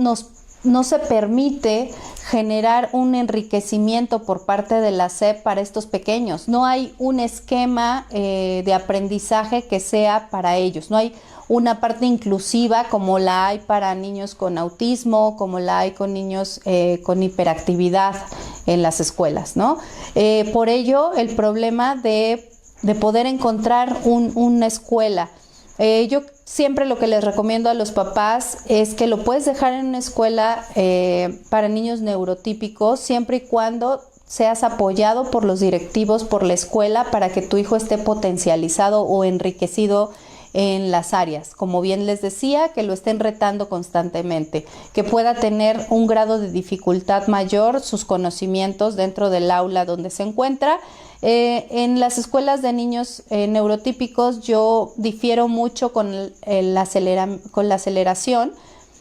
se permite generar un enriquecimiento por parte de la SEP para estos pequeños. No hay un esquema de aprendizaje que sea para ellos. No hay una parte inclusiva como la hay para niños con autismo, como la hay con niños con hiperactividad en las escuelas, ¿no? Por ello, el problema de poder encontrar una escuela. Yo siempre lo que les recomiendo a los papás es que lo puedes dejar en una escuela para niños neurotípicos siempre y cuando seas apoyado por los directivos, por la escuela, para que tu hijo esté potencializado o enriquecido en las áreas. Como bien les decía, que lo estén retando constantemente, que pueda tener un grado de dificultad mayor sus conocimientos dentro del aula donde se encuentra. En las escuelas de niños neurotípicos yo difiero mucho con la aceleración,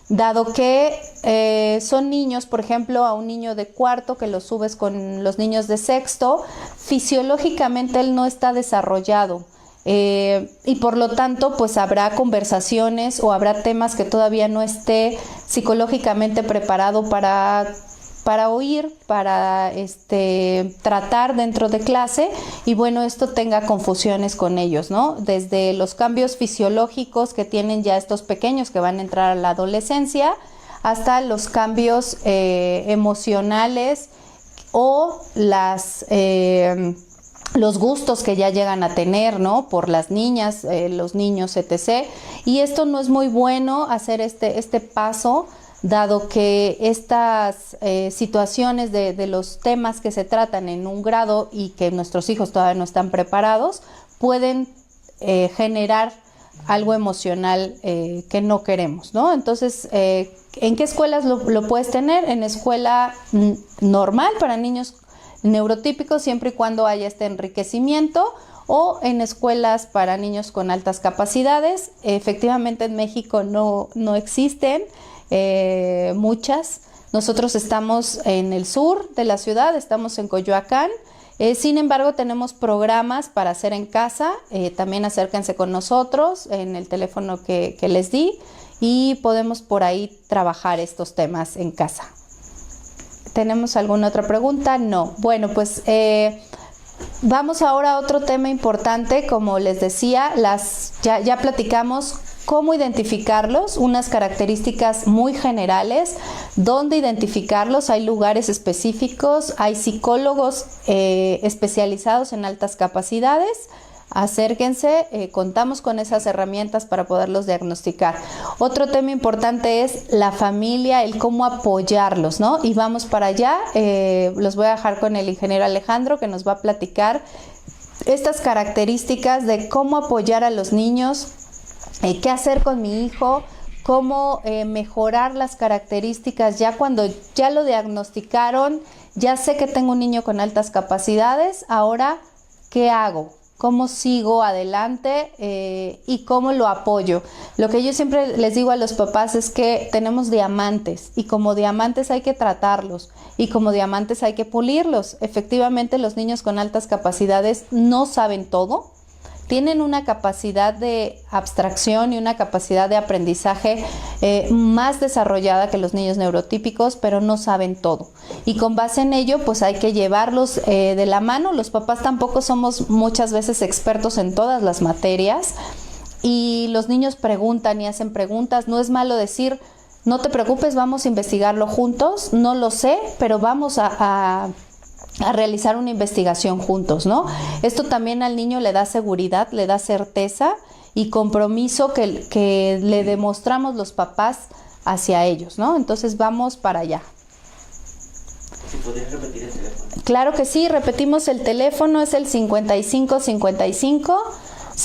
dado que son niños, por ejemplo, a un niño de cuarto que lo subes con los niños de sexto, fisiológicamente él no está desarrollado. Y por lo tanto pues habrá conversaciones o habrá temas que todavía no esté psicológicamente preparado para oír, para tratar dentro de clase y bueno, esto tenga confusiones con ellos, ¿no? Desde los cambios fisiológicos que tienen ya estos pequeños que van a entrar a la adolescencia hasta los cambios emocionales o los gustos que ya llegan a tener, ¿no? Por las niñas, los niños, etc. Y esto no es muy bueno hacer este paso dado que estas situaciones de los temas que se tratan en un grado y que nuestros hijos todavía no están preparados, pueden generar algo emocional que no queremos, ¿no? Entonces, ¿en qué escuelas lo puedes tener? En escuela normal para niños neurotípicos, siempre y cuando haya este enriquecimiento, o en escuelas para niños con altas capacidades. Efectivamente, en México no existen muchas. Nosotros estamos en el sur de la ciudad, estamos en Coyoacán. Sin embargo, tenemos programas para hacer en casa. También acérquense con nosotros en el teléfono que les di y podemos por ahí trabajar estos temas en casa. ¿Tenemos alguna otra pregunta? No. Bueno, pues vamos ahora a otro tema importante. Como les decía, ya platicamos cómo identificarlos, unas características muy generales, dónde identificarlos, hay lugares específicos, hay psicólogos especializados en altas capacidades. Acérquense, contamos con esas herramientas para poderlos diagnosticar. Otro tema importante es la familia, el cómo apoyarlos, ¿no? Y vamos para allá, los voy a dejar con el ingeniero Alejandro, que nos va a platicar estas características de cómo apoyar a los niños, qué hacer con mi hijo, cómo mejorar las características ya cuando ya lo diagnosticaron, ya sé que tengo un niño con altas capacidades, ahora, ¿qué hago? ¿Cómo sigo adelante y cómo lo apoyo? Lo que yo siempre les digo a los papás es que tenemos diamantes y como diamantes hay que tratarlos y como diamantes hay que pulirlos. Efectivamente, los niños con altas capacidades no saben todo. Tienen una capacidad de abstracción y una capacidad de aprendizaje más desarrollada que los niños neurotípicos, pero no saben todo. Y con base en ello, pues hay que llevarlos de la mano. Los papás tampoco somos muchas veces expertos en todas las materias y los niños preguntan y hacen preguntas. No es malo decir, no te preocupes, vamos a investigarlo juntos. No lo sé, pero vamos a realizar una investigación juntos, ¿no? Esto también al niño le da seguridad, le da certeza y compromiso que le demostramos los papás hacia ellos, ¿no? Entonces vamos para allá. ¿Sí podrías repetir el teléfono? Claro que sí, repetimos el teléfono, es el 55 55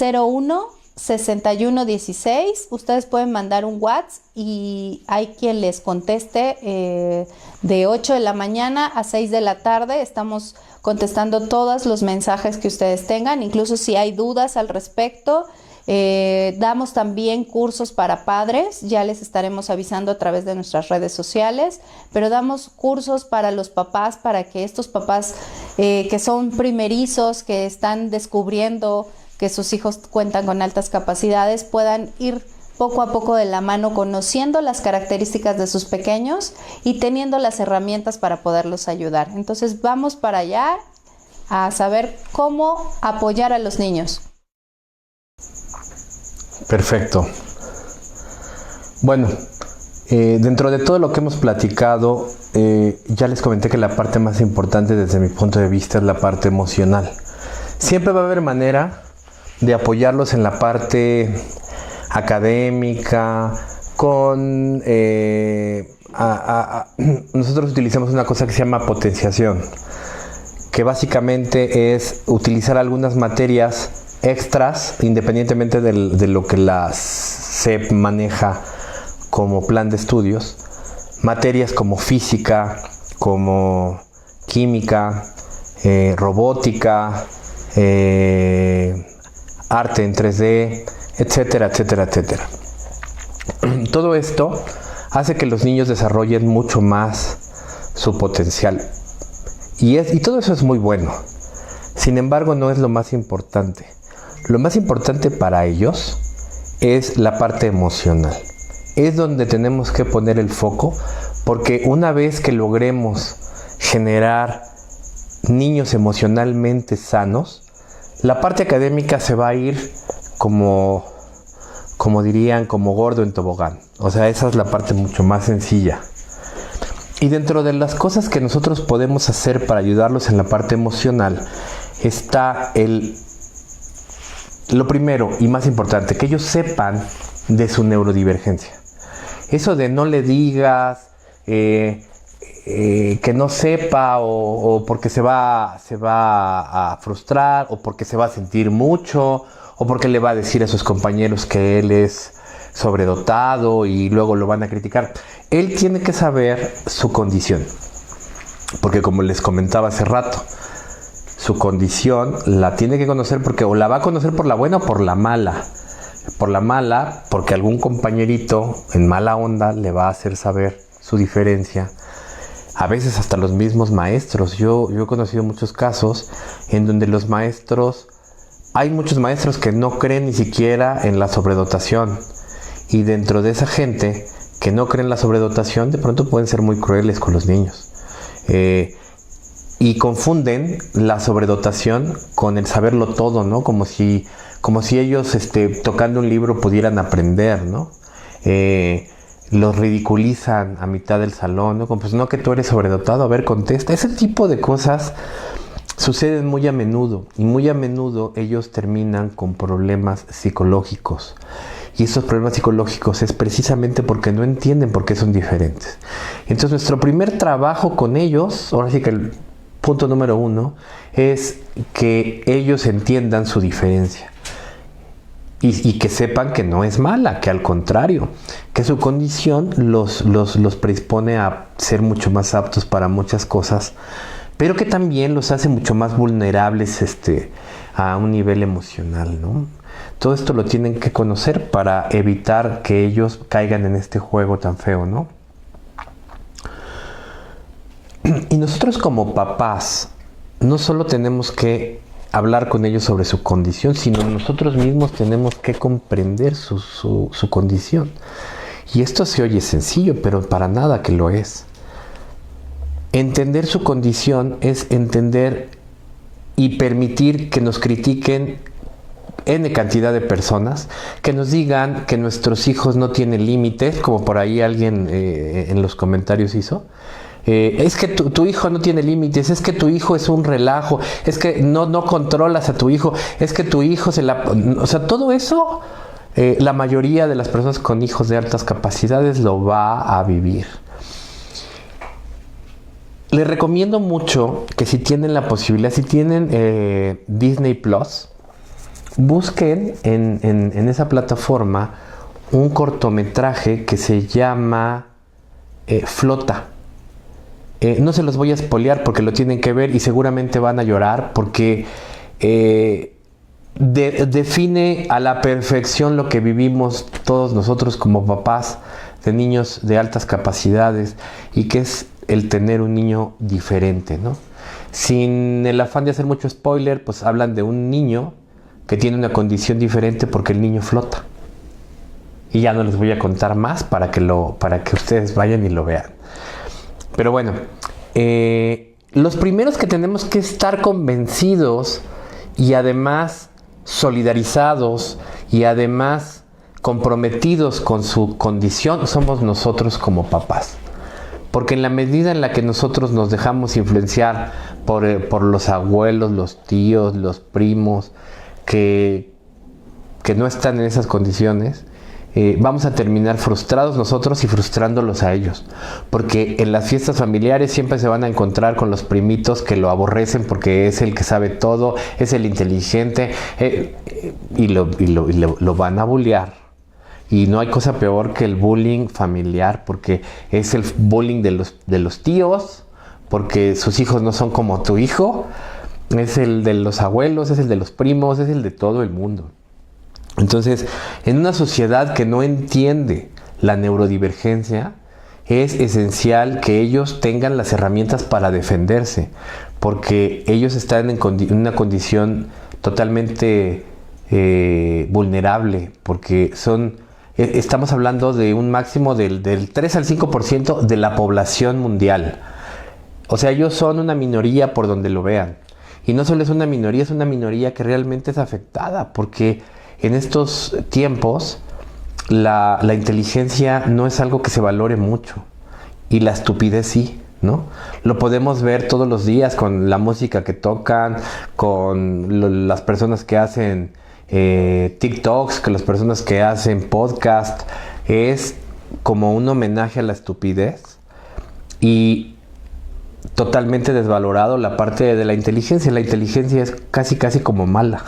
01 61 16. Ustedes pueden mandar un WhatsApp y hay quien les conteste de 8 de la mañana a 6 de la tarde. Estamos contestando todos los mensajes que ustedes tengan, incluso si hay dudas al respecto. Damos también cursos para padres, ya les estaremos avisando a través de nuestras redes sociales, pero damos cursos para los papás, para que estos papás que son primerizos, que están descubriendo que sus hijos cuentan con altas capacidades, puedan ir poco a poco de la mano conociendo las características de sus pequeños y teniendo las herramientas para poderlos ayudar. Entonces vamos para allá a saber cómo apoyar a los niños. Perfecto. Bueno, dentro de todo lo que hemos platicado, ya les comenté que la parte más importante desde mi punto de vista es la parte emocional. Siempre va a haber manera de apoyarlos en la parte académica, nosotros utilizamos una cosa que se llama potenciación, que básicamente es utilizar algunas materias extras, independientemente de lo que la SEP maneja como plan de estudios, materias como física, como química, robótica, arte en 3D, etcétera, etcétera, etcétera. Todo esto hace que los niños desarrollen mucho más su potencial. Y todo eso es muy bueno. Sin embargo, no es lo más importante. Lo más importante para ellos es la parte emocional. Es donde tenemos que poner el foco, porque una vez que logremos generar niños emocionalmente sanos, la parte académica se va a ir como dirían, como gordo en tobogán. O sea, esa es la parte mucho más sencilla. Y dentro de las cosas que nosotros podemos hacer para ayudarlos en la parte emocional está lo primero y más importante, que ellos sepan de su neurodivergencia. eso de no le digas, que no sepa o porque se va a frustrar o porque se va a sentir mucho o porque le va a decir a sus compañeros que él es sobredotado y luego lo van a criticar. Él tiene que saber su condición, porque como les comentaba hace rato, su condición la tiene que conocer porque o la va a conocer por la buena o por la mala. Por la mala, porque algún compañerito en mala onda le va a hacer saber su diferencia. A veces hasta los mismos maestros. Yo he conocido muchos casos en donde los maestros, hay muchos maestros que no creen ni siquiera en la sobredotación. Y dentro de esa gente que no creen en la sobredotación, de pronto pueden ser muy crueles con los niños. Y confunden la sobredotación con el saberlo todo, ¿no? Como si ellos tocando un libro pudieran aprender, ¿no? Los ridiculizan a mitad del salón, ¿no? Como pues no, que tú eres sobredotado, a ver, contesta. Ese tipo de cosas suceden muy a menudo y muy a menudo ellos terminan con problemas psicológicos. Y esos problemas psicológicos es precisamente porque no entienden por qué son diferentes. Entonces nuestro primer trabajo con ellos, ahora sí que el punto número 1, es que ellos entiendan su diferencia. Y que sepan que no es mala, que al contrario, que su condición los predispone a ser mucho más aptos para muchas cosas, pero que también los hace mucho más vulnerables a un nivel emocional, ¿no? Todo esto lo tienen que conocer para evitar que ellos caigan en este juego tan feo, ¿no? Y nosotros como papás no solo tenemos que hablar con ellos sobre su condición, sino nosotros mismos tenemos que comprender su condición. Y esto se oye sencillo, pero para nada que lo es. Entender su condición es entender y permitir que nos critiquen N cantidad de personas, que nos digan que nuestros hijos no tienen límites, como por ahí alguien en los comentarios hizo. Es que tu hijo no tiene límites, es que tu hijo es un relajo, es que no controlas a tu hijo, es que tu hijo o sea, todo eso, la mayoría de las personas con hijos de altas capacidades lo va a vivir. Les recomiendo mucho que si tienen la posibilidad, si tienen Disney Plus, busquen en esa plataforma un cortometraje que se llama Flota. No se los voy a spoilear porque lo tienen que ver y seguramente van a llorar porque define a la perfección lo que vivimos todos nosotros como papás de niños de altas capacidades y que es el tener un niño diferente, ¿no? Sin el afán de hacer mucho spoiler, pues hablan de un niño que tiene una condición diferente porque el niño flota. Y ya no les voy a contar más para que ustedes vayan y lo vean. Pero bueno, los primeros que tenemos que estar convencidos y además solidarizados y además comprometidos con su condición somos nosotros como papás. Porque en la medida en la que nosotros nos dejamos influenciar por los abuelos, los tíos, los primos que no están en esas condiciones, vamos a terminar frustrados nosotros y frustrándolos a ellos. Porque en las fiestas familiares siempre se van a encontrar con los primitos que lo aborrecen porque es el que sabe todo, es el inteligente, y lo van a bullear. Y no hay cosa peor que el bullying familiar, porque es el bullying de los tíos, porque sus hijos no son como tu hijo, es el de los abuelos, es el de los primos, es el de todo el mundo. Entonces, en una sociedad que no entiende la neurodivergencia, es esencial que ellos tengan las herramientas para defenderse, porque ellos están en una condición totalmente vulnerable, porque estamos hablando de un máximo del 3 al 5% de la población mundial. O sea, ellos son una minoría por donde lo vean. Y no solo es una minoría que realmente es afectada, porque en estos tiempos la inteligencia no es algo que se valore mucho y la estupidez sí, ¿no? Lo podemos ver todos los días con la música que tocan, con las personas que hacen TikToks, con las personas que hacen podcast. Es como un homenaje a la estupidez y totalmente desvalorado la parte de la inteligencia. La inteligencia es casi como mala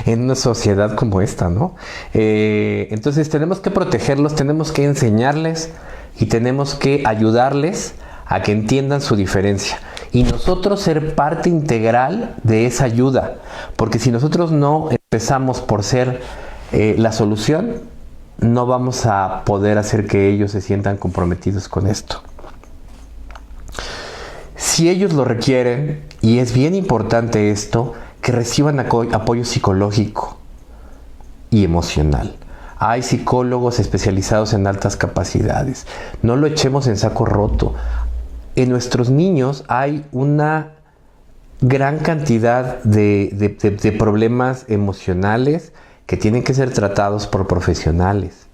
en una sociedad como esta, ¿no? Entonces tenemos que protegerlos, tenemos que enseñarles y tenemos que ayudarles a que entiendan su diferencia. Y nosotros ser parte integral de esa ayuda. Porque si nosotros no empezamos por ser la solución, no vamos a poder hacer que ellos se sientan comprometidos con esto. Si ellos lo requieren, y es bien importante esto, que reciban apoyo psicológico y emocional. Hay psicólogos especializados en altas capacidades. No lo echemos en saco roto. En nuestros niños hay una gran cantidad de problemas emocionales que tienen que ser tratados por profesionales.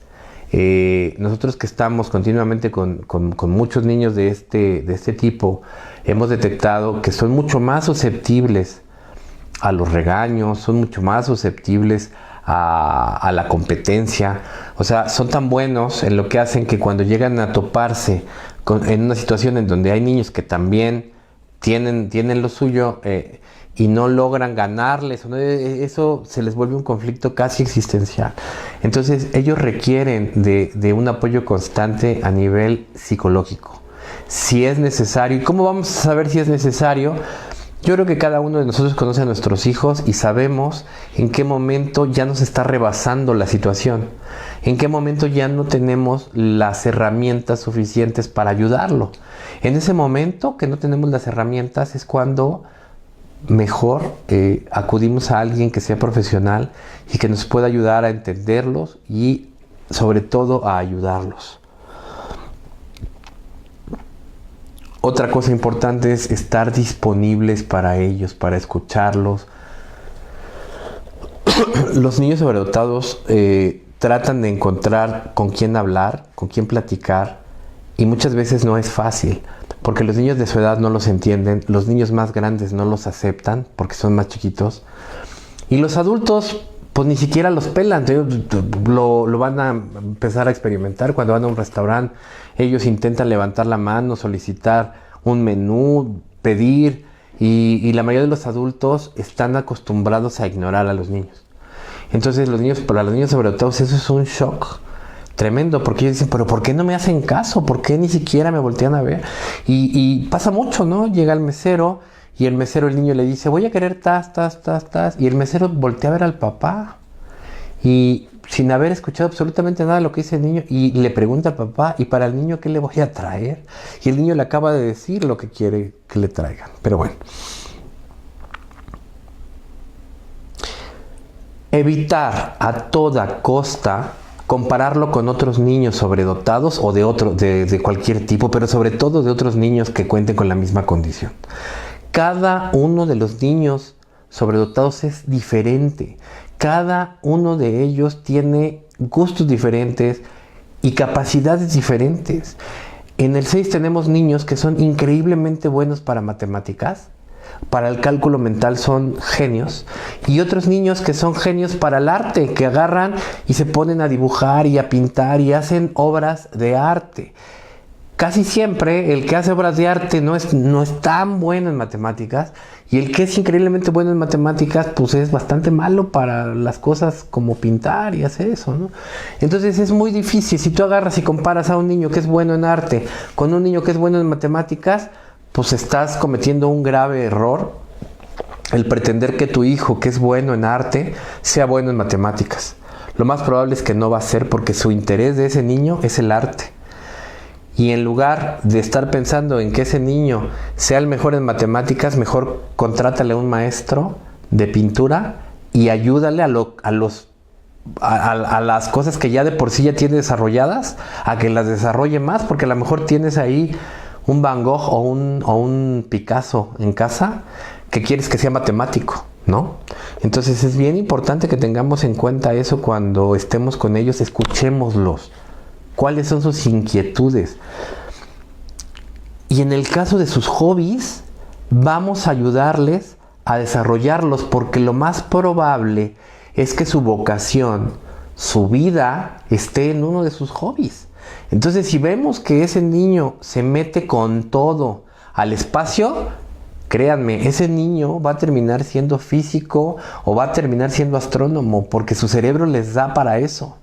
Nosotros que estamos continuamente con muchos niños de este tipo, hemos detectado que son mucho más susceptibles a los regaños, son mucho más susceptibles a la competencia. O sea, son tan buenos en lo que hacen que cuando llegan a toparse en una situación en donde hay niños que también tienen lo suyo y no logran ganarles, eso se les vuelve un conflicto casi existencial. Entonces ellos requieren de un apoyo constante a nivel psicológico. Si es necesario, ¿y cómo vamos a saber si es necesario? Yo creo que cada uno de nosotros conoce a nuestros hijos y sabemos en qué momento ya nos está rebasando la situación, en qué momento ya no tenemos las herramientas suficientes para ayudarlo. En ese momento que no tenemos las herramientas es cuando mejor acudimos a alguien que sea profesional y que nos pueda ayudar a entenderlos y sobre todo a ayudarlos. Otra cosa importante es estar disponibles para ellos, para escucharlos. Los niños sobredotados tratan de encontrar con quién hablar, con quién platicar, y muchas veces no es fácil, porque los niños de su edad no los entienden, los niños más grandes no los aceptan porque son más chiquitos, y los adultos pues ni siquiera los pelan. Lo van a empezar a experimentar cuando van a un restaurante. Ellos intentan levantar la mano, solicitar un menú, pedir, y la mayoría de los adultos están acostumbrados a ignorar a los niños. Entonces para los niños sobredotados eso es un shock tremendo, porque ellos dicen, pero ¿por qué no me hacen caso? ¿Por qué ni siquiera me voltean a ver? Y pasa mucho, ¿no? Llega el mesero y el niño le dice, voy a querer tas, y el mesero voltea a ver al papá y sin haber escuchado absolutamente nada de lo que dice el niño, y le pregunta al papá, ¿y para el niño qué le voy a traer? Y el niño le acaba de decir lo que quiere que le traigan. Pero bueno, evitar a toda costa compararlo con otros niños sobredotados o de cualquier tipo, pero sobre todo de otros niños que cuenten con la misma condición. Cada uno de los niños sobredotados es diferente. Cada uno de ellos tiene gustos diferentes y capacidades diferentes. En el 6 tenemos niños que son increíblemente buenos para matemáticas, para el cálculo mental son genios, y otros niños que son genios para el arte, que agarran y se ponen a dibujar y a pintar y hacen obras de arte. Casi siempre el que hace obras de arte no es tan bueno en matemáticas, y el que es increíblemente bueno en matemáticas pues es bastante malo para las cosas como pintar y hacer eso, ¿no? Entonces es muy difícil. Si tú agarras y comparas a un niño que es bueno en arte con un niño que es bueno en matemáticas, pues estás cometiendo un grave error el pretender que tu hijo que es bueno en arte sea bueno en matemáticas. Lo más probable es que no va a ser, porque su interés de ese niño es el arte. Y en lugar de estar pensando en que ese niño sea el mejor en matemáticas, mejor contrátale a un maestro de pintura y ayúdale a las cosas que ya de por sí ya tiene desarrolladas, a que las desarrolle más, porque a lo mejor tienes ahí un Van Gogh o un Picasso en casa que quieres que sea matemático, ¿no? Entonces es bien importante que tengamos en cuenta eso cuando estemos con ellos. Escuchémoslos. ¿Cuáles son sus inquietudes? Y en el caso de sus hobbies, vamos a ayudarles a desarrollarlos, porque lo más probable es que su vocación, su vida, esté en uno de sus hobbies. Entonces, si vemos que ese niño se mete con todo al espacio, créanme, ese niño va a terminar siendo físico o va a terminar siendo astrónomo, porque su cerebro les da para eso.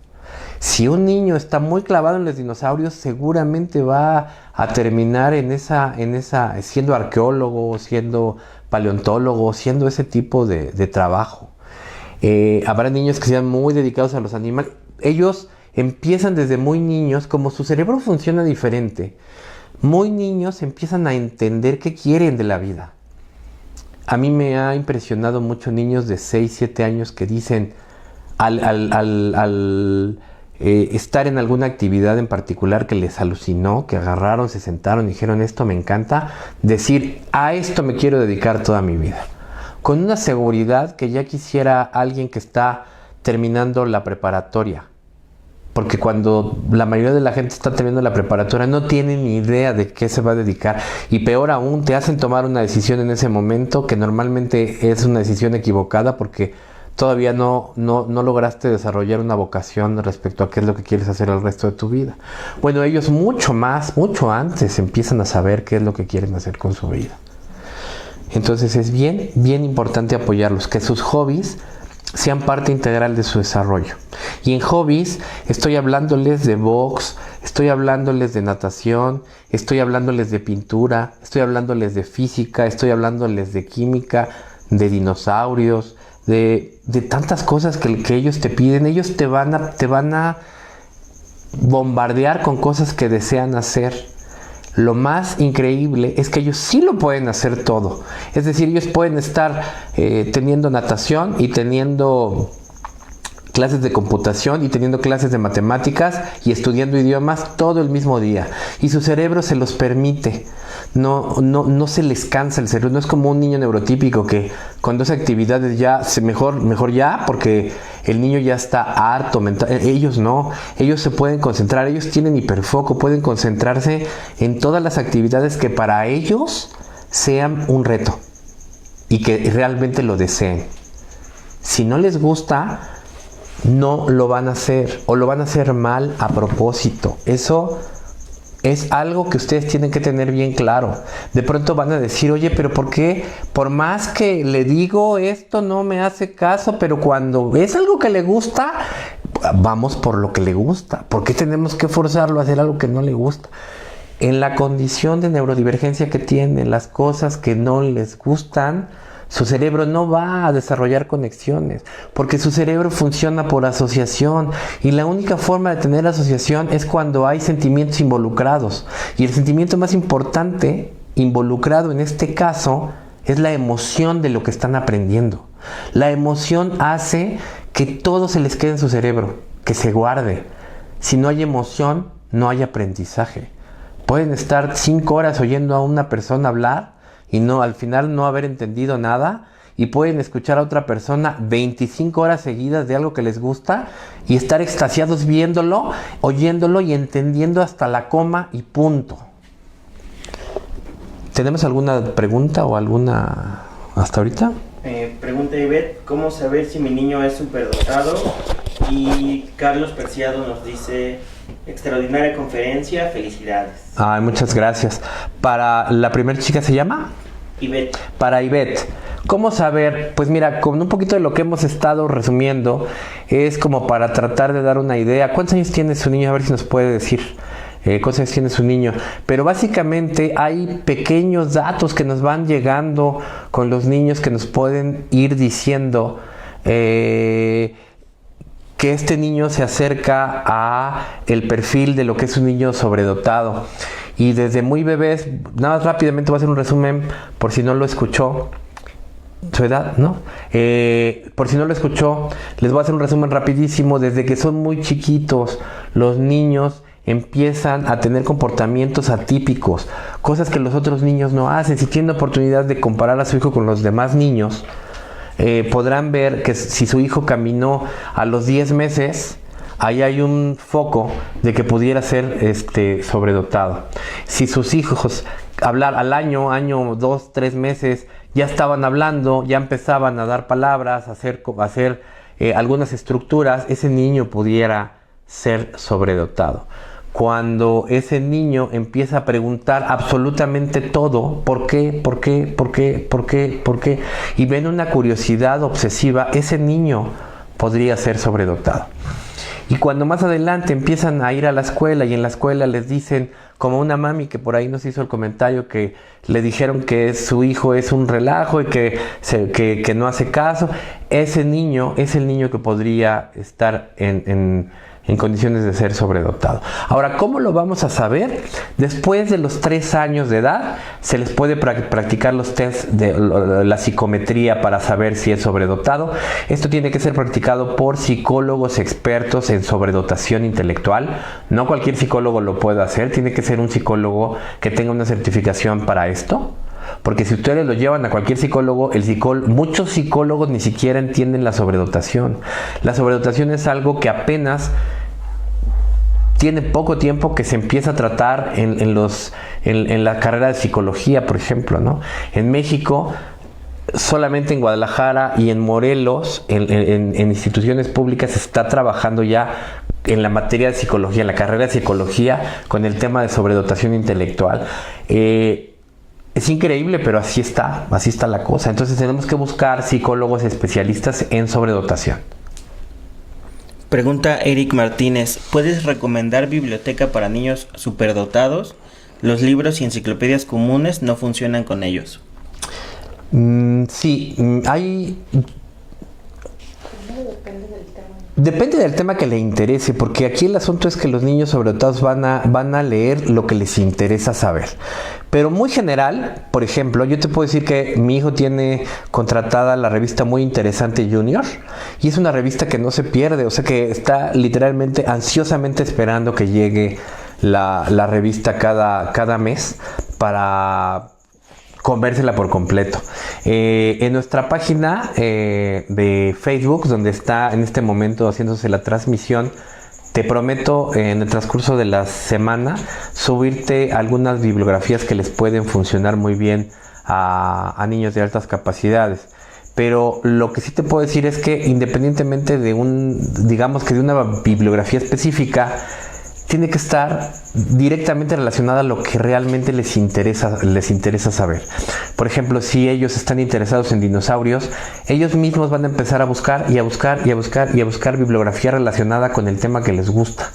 Si un niño está muy clavado en los dinosaurios, seguramente va a terminar siendo arqueólogo, siendo paleontólogo, siendo ese tipo de trabajo. Habrá niños que sean muy dedicados a los animales. Ellos empiezan desde muy niños, como su cerebro funciona diferente. Muy niños empiezan a entender qué quieren de la vida. A mí me ha impresionado mucho niños de 6, 7 años que dicen estar en alguna actividad en particular que les alucinó, que agarraron, se sentaron y dijeron esto me encanta, decir a esto me quiero dedicar toda mi vida. Con una seguridad que ya quisiera alguien que está terminando la preparatoria. Porque cuando la mayoría de la gente está terminando la preparatoria no tiene ni idea de qué se va a dedicar. Y peor aún, te hacen tomar una decisión en ese momento que normalmente es una decisión equivocada porque todavía no lograste desarrollar una vocación respecto a qué es lo que quieres hacer el resto de tu vida. Bueno, ellos mucho antes empiezan a saber qué es lo que quieren hacer con su vida. Entonces es bien importante apoyarlos, que sus hobbies sean parte integral de su desarrollo. Y en hobbies estoy hablándoles de box, estoy hablándoles de natación, estoy hablándoles de pintura, estoy hablándoles de física, estoy hablándoles de química, de dinosaurios, de tantas cosas que ellos te piden. Ellos te van a bombardear con cosas que desean hacer. Lo más increíble es que ellos sí lo pueden hacer todo. Es decir, ellos pueden estar teniendo natación y teniendo clases de computación y teniendo clases de matemáticas y estudiando idiomas todo el mismo día. Y su cerebro se los permite. No se les cansa el cerebro. No es como un niño neurotípico que con 2 actividades ya mejor ya, porque el niño ya está harto mental. Ellos no. Ellos se pueden concentrar. Ellos tienen hiperfoco. Pueden concentrarse en todas las actividades que para ellos sean un reto y que realmente lo deseen. Si no les gusta, no lo van a hacer o lo van a hacer mal a propósito. Eso es algo que ustedes tienen que tener bien claro. De pronto van a decir, oye, pero ¿por qué? Por más que le digo esto no me hace caso, pero cuando es algo que le gusta, vamos por lo que le gusta. ¿Por qué tenemos que forzarlo a hacer algo que no le gusta? En la condición de neurodivergencia que tienen, las cosas que no les gustan, su cerebro no va a desarrollar conexiones, porque su cerebro funciona por asociación, y la única forma de tener asociación es cuando hay sentimientos involucrados. Y el sentimiento más importante involucrado en este caso es la emoción de lo que están aprendiendo. La emoción hace que todo se les quede en su cerebro, que se guarde. Si no hay emoción, no hay aprendizaje. Pueden estar 5 horas oyendo a una persona hablar y al final no haber entendido nada, y pueden escuchar a otra persona 25 horas seguidas de algo que les gusta y estar extasiados viéndolo, oyéndolo y entendiendo hasta la coma y punto. ¿Tenemos alguna pregunta o alguna hasta ahorita? Pregunta Ivette, ¿cómo saber si mi niño es superdotado? Y Carlos Perciado nos dice, extraordinaria conferencia, felicidades. Ay, muchas gracias. ¿Para la primera chica se llama? Ivette. Para Ivette. ¿Cómo saber? Pues mira, con un poquito de lo que hemos estado resumiendo, es como para tratar de dar una idea. ¿Cuántos años tiene su niño? A ver si nos puede decir. ¿Cuántos años tiene su niño? Pero básicamente hay pequeños datos que nos van llegando con los niños que nos pueden ir diciendo que este niño se acerca a el perfil de lo que es un niño sobredotado. Y desde muy bebés, nada más rápidamente voy a hacer un resumen por si no lo escuchó. Su edad, ¿no? Por si no lo escuchó, les voy a hacer un resumen rapidísimo. Desde que son muy chiquitos, los niños empiezan a tener comportamientos atípicos, cosas que los otros niños no hacen. Si tienen oportunidad de comparar a su hijo con los demás niños, podrán ver que si su hijo caminó a los 10 meses, ahí hay un foco de que pudiera ser sobredotado. Si sus hijos hablar al año, 2, 3 meses, ya estaban hablando, ya empezaban a dar palabras, a hacer algunas estructuras, ese niño pudiera ser sobredotado. cuando ese niño empieza a preguntar absolutamente todo, ¿por qué? ¿Por qué? ¿Por qué? ¿Por qué? ¿Por qué? Y ven una curiosidad obsesiva, ese niño podría ser sobredotado. Y cuando más adelante empiezan a ir a la escuela y en la escuela les dicen, como una mami que por ahí nos hizo el comentario, que le dijeron que su hijo es un relajo y que no hace caso, ese niño es el niño que podría estar en condiciones de ser sobredotado. Ahora, ¿cómo lo vamos a saber? Después de los 3 años de edad, se les puede practicar los tests de la psicometría para saber si es sobredotado. Esto tiene que ser practicado por psicólogos expertos en sobredotación intelectual. No cualquier psicólogo lo puede hacer, tiene que ser un psicólogo que tenga una certificación para esto. Porque si ustedes lo llevan a cualquier psicólogo, muchos psicólogos ni siquiera entienden la sobredotación. La sobredotación es algo que apenas tiene poco tiempo que se empieza a tratar en la carrera de psicología, por ejemplo, ¿no? En México, solamente en Guadalajara y en Morelos, en instituciones públicas, se está trabajando ya en la materia de psicología, en la carrera de psicología, con el tema de sobredotación intelectual. Es increíble, pero así está la cosa. Entonces tenemos que buscar psicólogos especialistas en sobredotación. Pregunta Eric Martínez, ¿puedes recomendar biblioteca para niños superdotados? Los libros y enciclopedias comunes no funcionan con ellos. Sí, hay... Depende del tema que le interese, porque aquí el asunto es que los niños sobredotados van a leer lo que les interesa saber. Pero muy general, por ejemplo, yo te puedo decir que mi hijo tiene contratada la revista Muy Interesante Junior, y es una revista que no se pierde, o sea que está literalmente ansiosamente esperando que llegue la revista cada mes para comérsela por completo. En nuestra página de Facebook, donde está en este momento haciéndose la transmisión, te prometo en el transcurso de la semana subirte algunas bibliografías que les pueden funcionar muy bien a niños de altas capacidades. Pero lo que sí te puedo decir es que independientemente de una bibliografía específica, tiene que estar directamente relacionada a lo que realmente les interesa saber. Por ejemplo, si ellos están interesados en dinosaurios, ellos mismos van a empezar a buscar bibliografía relacionada con el tema que les gusta,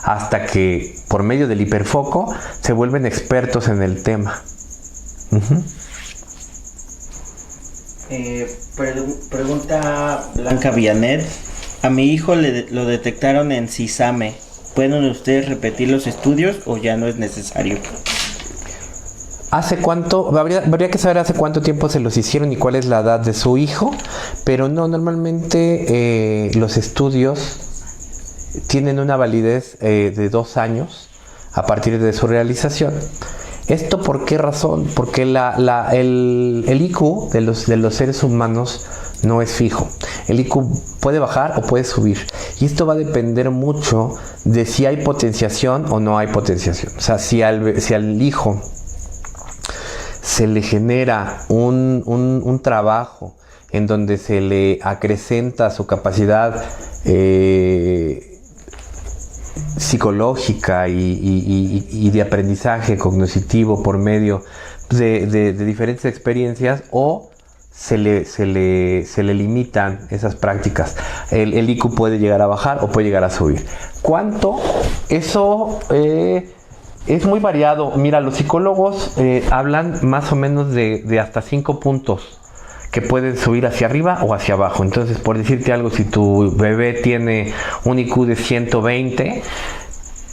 hasta que por medio del hiperfoco se vuelven expertos en el tema. Pregunta Blanca Villanet, a mi hijo lo detectaron en CISAME. ¿Pueden ustedes repetir los estudios o ya no es necesario? ¿Hace cuánto? Habría que saber hace cuánto tiempo se los hicieron y cuál es la edad de su hijo, pero no, normalmente los estudios tienen una validez de 2 años a partir de su realización. ¿Esto por qué razón? Porque el IQ de los seres humanos no es fijo. El IQ puede bajar o puede subir. Y esto va a depender mucho de si hay potenciación o no hay potenciación. O sea, si al hijo se le genera un trabajo en donde se le acrecenta su capacidad psicológica y de aprendizaje cognitivo por medio de diferentes experiencias, o se le limitan esas prácticas, el IQ puede llegar a bajar o puede llegar a subir. ¿Cuánto? Eso es muy variado. Mira, los psicólogos hablan más o menos de hasta 5 puntos que pueden subir hacia arriba o hacia abajo. Entonces, por decirte algo, si tu bebé tiene un IQ de 120,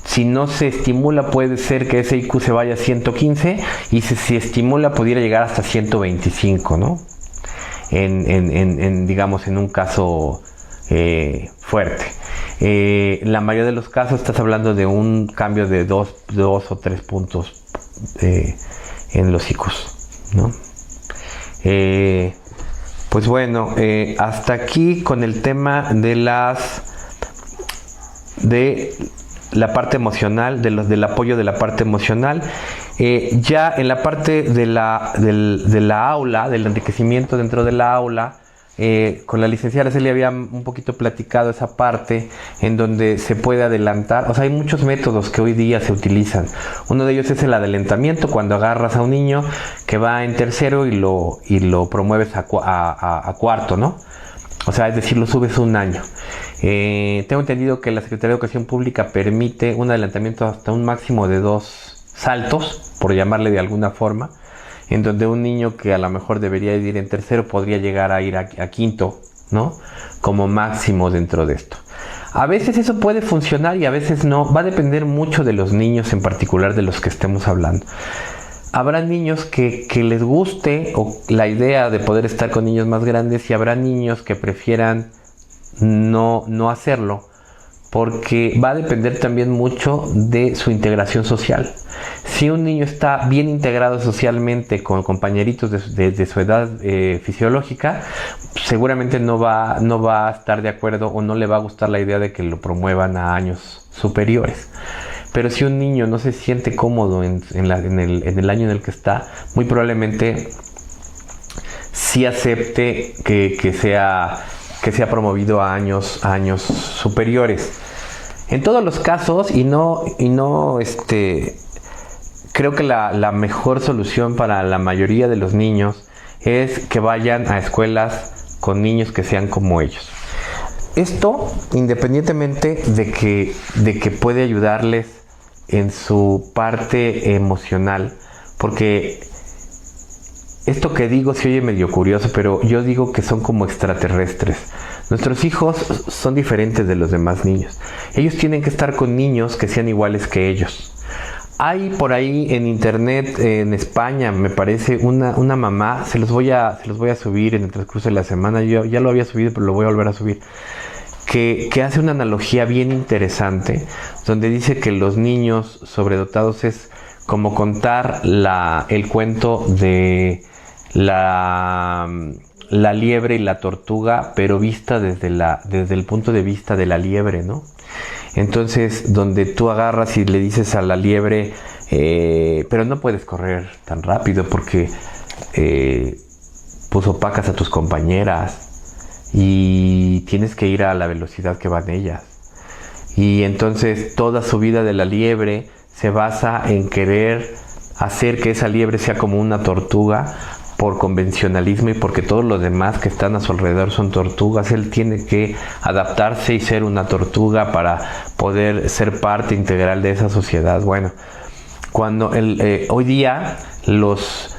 si no se estimula, puede ser que ese IQ se vaya a 115, y si estimula, pudiera llegar hasta 125, ¿no? Digamos, en un caso fuerte. La mayoría de los casos estás hablando de un cambio de 2 o 3 puntos en los IQs, ¿no? Pues bueno, hasta aquí con el tema de la parte emocional, del apoyo de la parte emocional. Ya en la parte de la aula, del enriquecimiento dentro de la aula, con la licenciada Celia había un poquito platicado esa parte en donde se puede adelantar. O sea, hay muchos métodos que hoy día se utilizan. Uno de ellos es el adelantamiento, cuando agarras a un niño que va en tercero y lo promueves a cuarto, ¿no? O sea, es decir, lo subes un año. Tengo entendido que la Secretaría de Educación Pública permite un adelantamiento hasta un máximo de 2 saltos, por llamarle de alguna forma, en donde un niño que a lo mejor debería ir en tercero podría llegar a ir a quinto, ¿no? Como máximo dentro de esto. A veces eso puede funcionar y a veces no. Va a depender mucho de los niños, en particular de los que estemos hablando. Habrá niños que les guste la idea de poder estar con niños más grandes, y habrá niños que prefieran no hacerlo, porque va a depender también mucho de su integración social. Si un niño está bien integrado socialmente con compañeritos de su edad fisiológica, seguramente no va a estar de acuerdo o no le va a gustar la idea de que lo promuevan a años superiores. Pero si un niño no se siente cómodo en el año en el que está, muy probablemente sí acepte que sea promovido a años superiores. En todos los casos, creo que la mejor solución para la mayoría de los niños es que vayan a escuelas con niños que sean como ellos. Esto, independientemente de que puede ayudarles en su parte emocional, porque esto que digo se oye medio curioso, pero yo digo que son como extraterrestres. Nuestros hijos son diferentes de los demás niños. Ellos tienen que estar con niños que sean iguales que ellos. Hay por ahí en internet, en España, me parece, una mamá, se los voy a subir en el transcurso de la semana. Yo ya lo había subido, pero lo voy a volver a subir. Que hace una analogía bien interesante, donde dice que los niños sobredotados es como contar el cuento de la liebre y la tortuga, pero vista desde el punto de vista de la liebre, ¿no? Entonces, donde tú agarras y le dices a la liebre, pero no puedes correr tan rápido porque pues opacas a tus compañeras y tienes que ir a la velocidad que van ellas. Y entonces toda su vida de la liebre se basa en querer hacer que esa liebre sea como una tortuga por convencionalismo y porque todos los demás que están a su alrededor son tortugas. Él tiene que adaptarse y ser una tortuga para poder ser parte integral de esa sociedad. Bueno, cuando hoy día los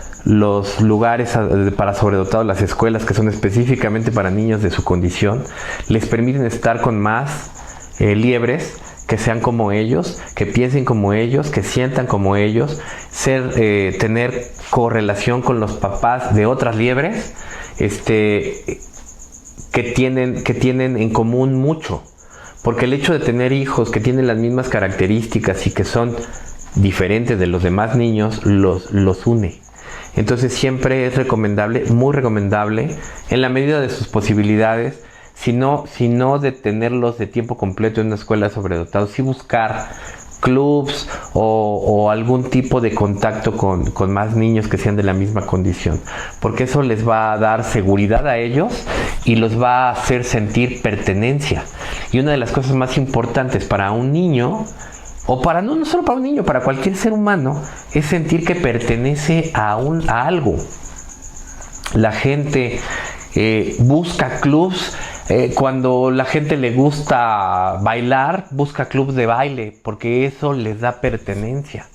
lugares para sobredotados, las escuelas que son específicamente para niños de su condición, les permiten estar con más liebres que sean como ellos, que piensen como ellos, que sientan como ellos, tener correlación con los papás de otras liebres, que tienen en común mucho, porque el hecho de tener hijos que tienen las mismas características y que son diferentes de los demás niños los une. Entonces siempre es recomendable, muy recomendable, en la medida de sus posibilidades, si no de tenerlos de tiempo completo en una escuela sobredotados, sí buscar clubs o algún tipo de contacto con más niños que sean de la misma condición, porque eso les va a dar seguridad a ellos y los va a hacer sentir pertenencia. Y una de las cosas más importantes para un niño, o no solo para un niño, para cualquier ser humano, es sentir que pertenece a algo. La gente busca clubs. Cuando la gente le gusta bailar, busca clubs de baile, porque eso les da pertenencia,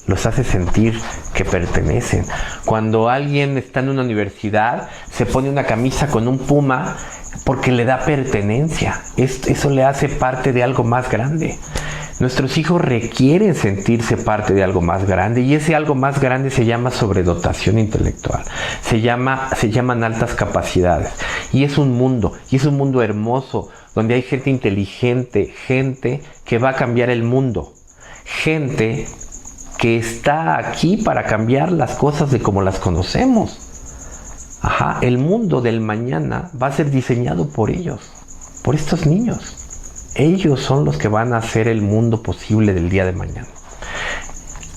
los hace sentir que pertenecen. Cuando alguien está en una universidad, se pone una camisa con un puma porque le da pertenencia. Eso le hace parte de algo más grande. Nuestros hijos requieren sentirse parte de algo más grande, y ese algo más grande se llama sobredotación intelectual, se llaman altas capacidades, y es un mundo hermoso, donde hay gente inteligente, gente que va a cambiar el mundo, gente que está aquí para cambiar las cosas de como las conocemos. El mundo del mañana va a ser diseñado por ellos, por estos niños. Ellos son los que van a hacer el mundo posible del día de mañana.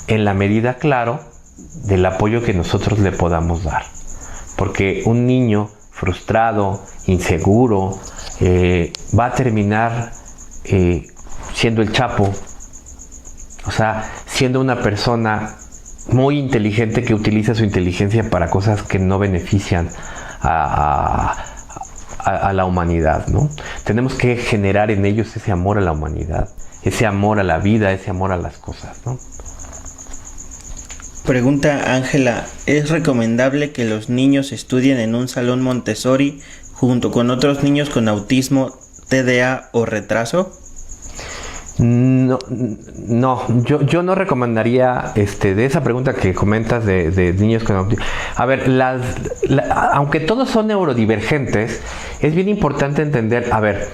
En la medida, claro, del apoyo que nosotros le podamos dar. Porque un niño frustrado, inseguro, va a terminar siendo el Chapo, o sea, siendo una persona muy inteligente que utiliza su inteligencia para cosas que no benefician a la humanidad, ¿no? Tenemos que generar en ellos ese amor a la humanidad, ese amor a la vida, ese amor a las cosas, ¿no? Pregunta Ángela, ¿es recomendable que los niños estudien en un salón Montessori junto con otros niños con autismo, TDA o retraso? No, yo no recomendaría de esa pregunta que comentas de niños con autismo. A ver, aunque todos son neurodivergentes, es bien importante entender, a ver,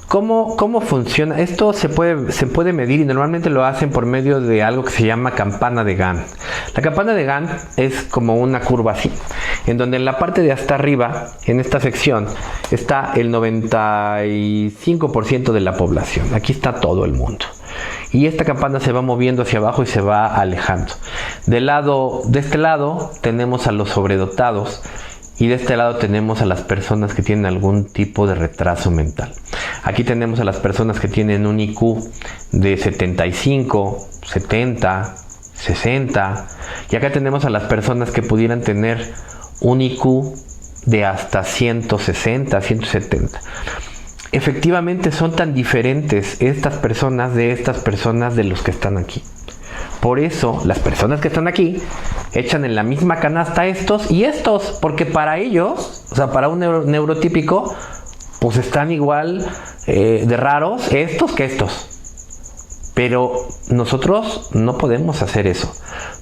¿cómo funciona? Esto se puede medir y normalmente lo hacen por medio de algo que se llama campana de Gann. La campana de Gann es como una curva así, en donde en la parte de hasta arriba, en esta sección, está el 95% de la población. Aquí está todo el mundo. Y esta campana se va moviendo hacia abajo y se va alejando. De este lado tenemos a los sobredotados y de este lado tenemos a las personas que tienen algún tipo de retraso mental. Aquí tenemos a las personas que tienen un IQ de 75, 70, 60. Y acá tenemos a las personas que pudieran tener un IQ de hasta 160, 170. Efectivamente son tan diferentes estas personas de los que están aquí. Por eso las personas que están aquí echan en la misma canasta estos y estos, porque para ellos, o sea, para un neurotípico, pues están igual de raros estos que estos. Pero nosotros no podemos hacer eso.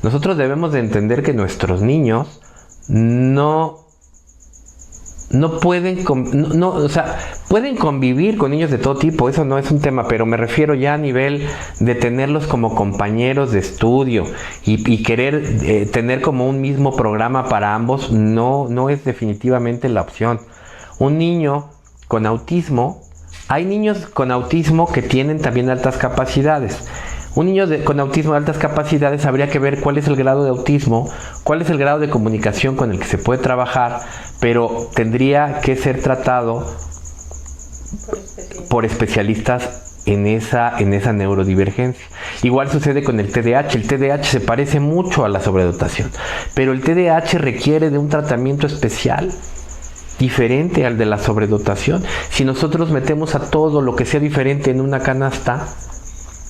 Nosotros debemos de entender que nuestros niños no pueden, o sea, pueden convivir con niños de todo tipo, eso no es un tema, pero me refiero ya a nivel de tenerlos como compañeros de estudio y querer tener como un mismo programa para ambos, no es definitivamente la opción. Un niño con autismo, hay niños con autismo que tienen también altas capacidades. Un niño con autismo de altas capacidades habría que ver cuál es el grado de autismo, cuál es el grado de comunicación con el que se puede trabajar, pero tendría que ser tratado por especialistas en esa neurodivergencia. Igual sucede con el TDAH. El TDAH se parece mucho a la sobredotación, pero el TDAH requiere de un tratamiento especial, diferente al de la sobredotación. Si nosotros metemos a todo lo que sea diferente en una canasta,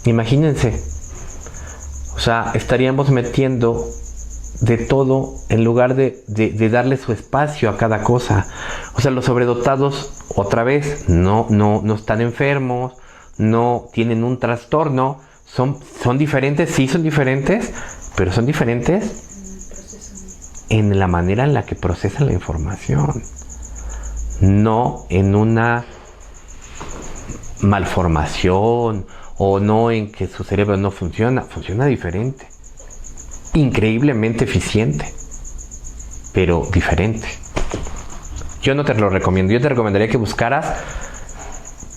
imagínense, o sea, estaríamos metiendo de todo en lugar de darle su espacio a cada cosa. O sea, los sobredotados, otra vez, no están enfermos, no tienen un trastorno, son diferentes, sí son diferentes, pero son diferentes en la manera en la que procesan la información, no en una malformación o no en que su cerebro no funciona diferente, increíblemente eficiente, pero diferente. Yo no te lo recomiendo, yo te recomendaría que buscaras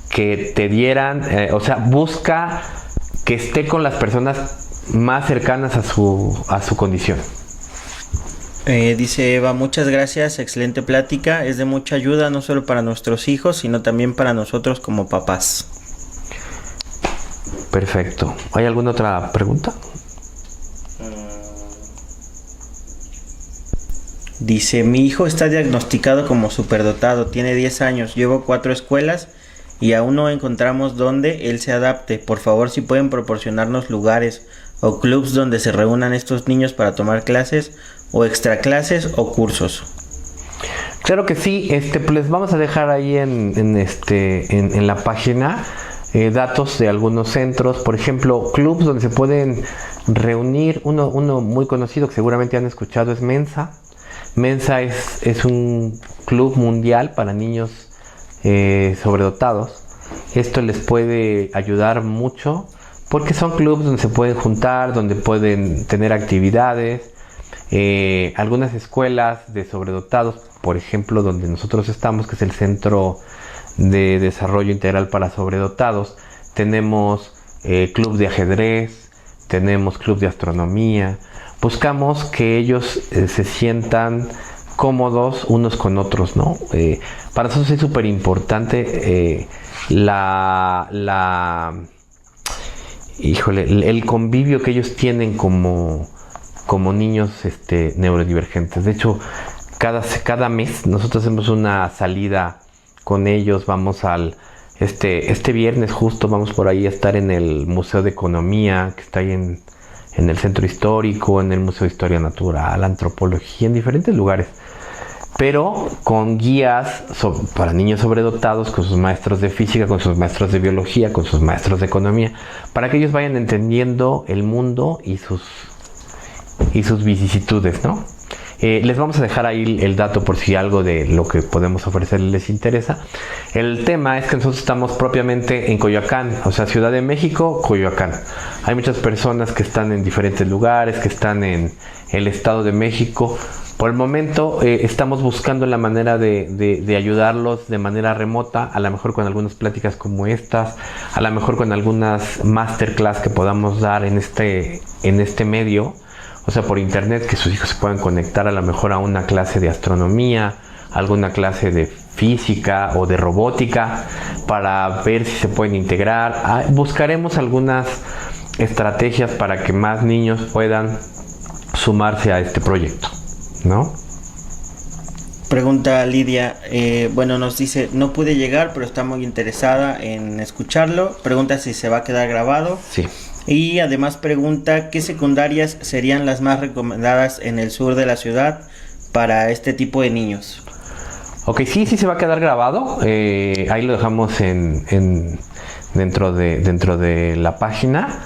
que te dieran, o sea, busca que esté con las personas más cercanas a su condición. Dice Eva, muchas gracias, excelente plática, es de mucha ayuda no solo para nuestros hijos, sino también para nosotros como papás. Perfecto. ¿Hay alguna otra pregunta? Dice, mi hijo está diagnosticado como superdotado, tiene 10 años, llevo 4 escuelas y aún no encontramos dónde él se adapte. Por favor, si pueden proporcionarnos lugares o clubs donde se reúnan estos niños para tomar clases o extraclases o cursos. Claro que sí, pues vamos a dejar ahí en la página datos de algunos centros, por ejemplo, clubs donde se pueden reunir. Uno muy conocido que seguramente han escuchado es Mensa. Mensa es un club mundial para niños sobredotados. Esto les puede ayudar mucho porque son clubs donde se pueden juntar, donde pueden tener actividades. Algunas escuelas de sobredotados, por ejemplo, donde nosotros estamos, que es el Centro de Desarrollo Integral para Sobredotados, tenemos club de ajedrez, tenemos club de astronomía. Buscamos que ellos se sientan cómodos unos con otros, ¿no? Para nosotros es súper importante el convivio que ellos tienen como niños neurodivergentes. De hecho, cada mes nosotros hacemos una salida con ellos. Vamos este viernes justo vamos por ahí a estar en el Museo de Economía, que está ahí en el Centro Histórico, en el Museo de Historia Natural, Antropología, en diferentes lugares, pero con guías para niños sobredotados, con sus maestros de física, con sus maestros de biología, con sus maestros de economía, para que ellos vayan entendiendo el mundo y sus vicisitudes, ¿no? Les vamos a dejar ahí el dato por si algo de lo que podemos ofrecer les interesa. El tema es que nosotros estamos propiamente en Coyoacán, o sea, Ciudad de México, Coyoacán. Hay muchas personas que están en diferentes lugares, que están en el Estado de México. Por el momento estamos buscando la manera de ayudarlos de manera remota, a lo mejor con algunas pláticas como estas, a lo mejor con algunas masterclass que podamos dar en este medio. O sea, por internet, que sus hijos se puedan conectar a lo mejor a una clase de astronomía, alguna clase de física o de robótica, para ver si se pueden integrar. Buscaremos algunas estrategias para que más niños puedan sumarse a este proyecto, ¿no? Pregunta Lidia, nos dice, no pude llegar, pero está muy interesada en escucharlo. Pregunta si se va a quedar grabado. Sí. Y además pregunta qué secundarias serían las más recomendadas en el sur de la ciudad para este tipo de niños. Ok, sí se va a quedar grabado. Ahí lo dejamos dentro de la página.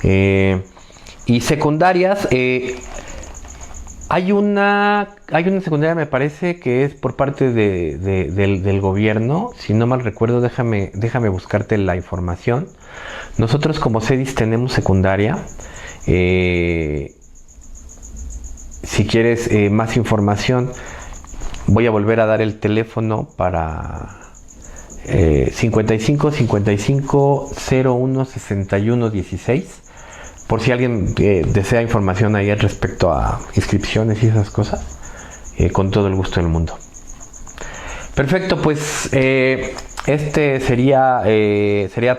Y secundarias, hay una secundaria, me parece, que es por parte del gobierno. Si no mal recuerdo, déjame buscarte la información. Nosotros como CEDIS tenemos secundaria. Si quieres más información, voy a volver a dar el teléfono para 55 55 01 61 16. Por si alguien desea información ahí respecto a inscripciones y esas cosas, con todo el gusto del mundo. Perfecto, pues este sería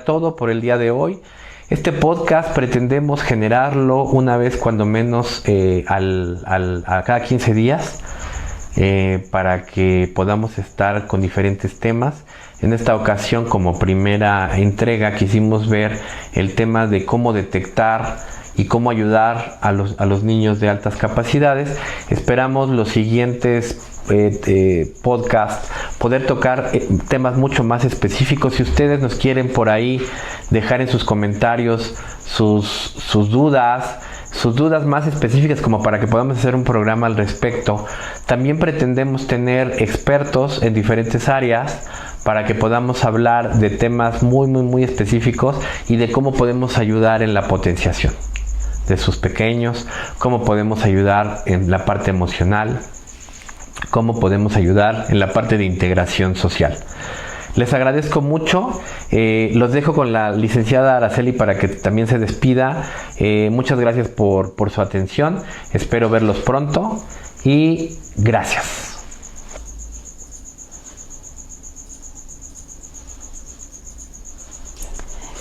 todo por el día de hoy. Este podcast pretendemos generarlo una vez cuando menos a cada 15 días, para que podamos estar con diferentes temas. En esta ocasión, como primera entrega, quisimos ver el tema de cómo detectar y cómo ayudar a los niños de altas capacidades. Esperamos los siguientes podcasts poder tocar temas mucho más específicos. Si ustedes nos quieren por ahí dejar en sus comentarios sus dudas más específicas, como para que podamos hacer un programa al respecto. También pretendemos tener expertos en diferentes áreas para que podamos hablar de temas muy, muy, muy específicos y de cómo podemos ayudar en la potenciación de sus pequeños, cómo podemos ayudar en la parte emocional, cómo podemos ayudar en la parte de integración social. Les agradezco mucho. Los dejo con la licenciada Araceli para que también se despida. Muchas gracias por su atención. Espero verlos pronto y gracias.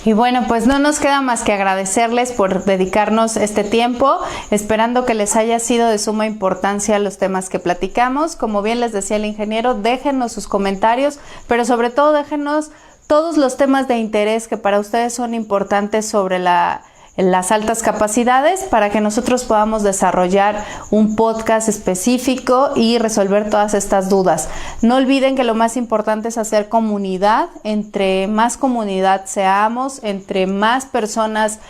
Y bueno, pues no nos queda más que agradecerles por dedicarnos este tiempo, esperando que les haya sido de suma importancia los temas que platicamos. Como bien les decía el ingeniero, déjenos sus comentarios, pero sobre todo déjenos todos los temas de interés que para ustedes son importantes sobre las altas capacidades, para que nosotros podamos desarrollar un podcast específico y resolver todas estas dudas. No olviden que lo más importante es hacer comunidad. Entre más comunidad seamos, entre más personas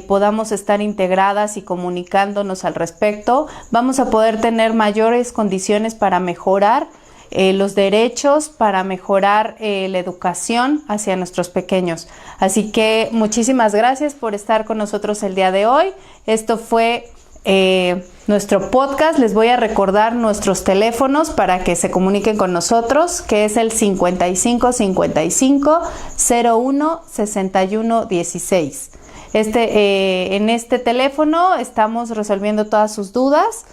podamos estar integradas y comunicándonos al respecto, vamos a poder tener mayores condiciones para mejorar los derechos, para mejorar la educación hacia nuestros pequeños. Así que muchísimas gracias por estar con nosotros el día de hoy. Esto fue nuestro podcast. Les voy a recordar nuestros teléfonos para que se comuniquen con nosotros, que es el 55 55 01 61 16. En este teléfono estamos resolviendo todas sus dudas.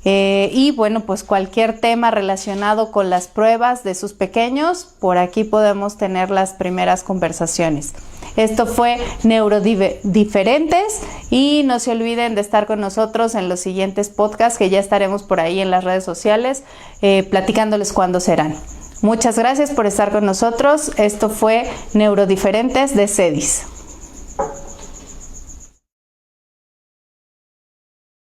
Y bueno, pues cualquier tema relacionado con las pruebas de sus pequeños, por aquí podemos tener las primeras conversaciones. Esto fue Neurodiferentes y no se olviden de estar con nosotros en los siguientes podcasts, que ya estaremos por ahí en las redes sociales platicándoles cuándo serán. Muchas gracias por estar con nosotros. Esto fue Neurodiferentes de CEDIS.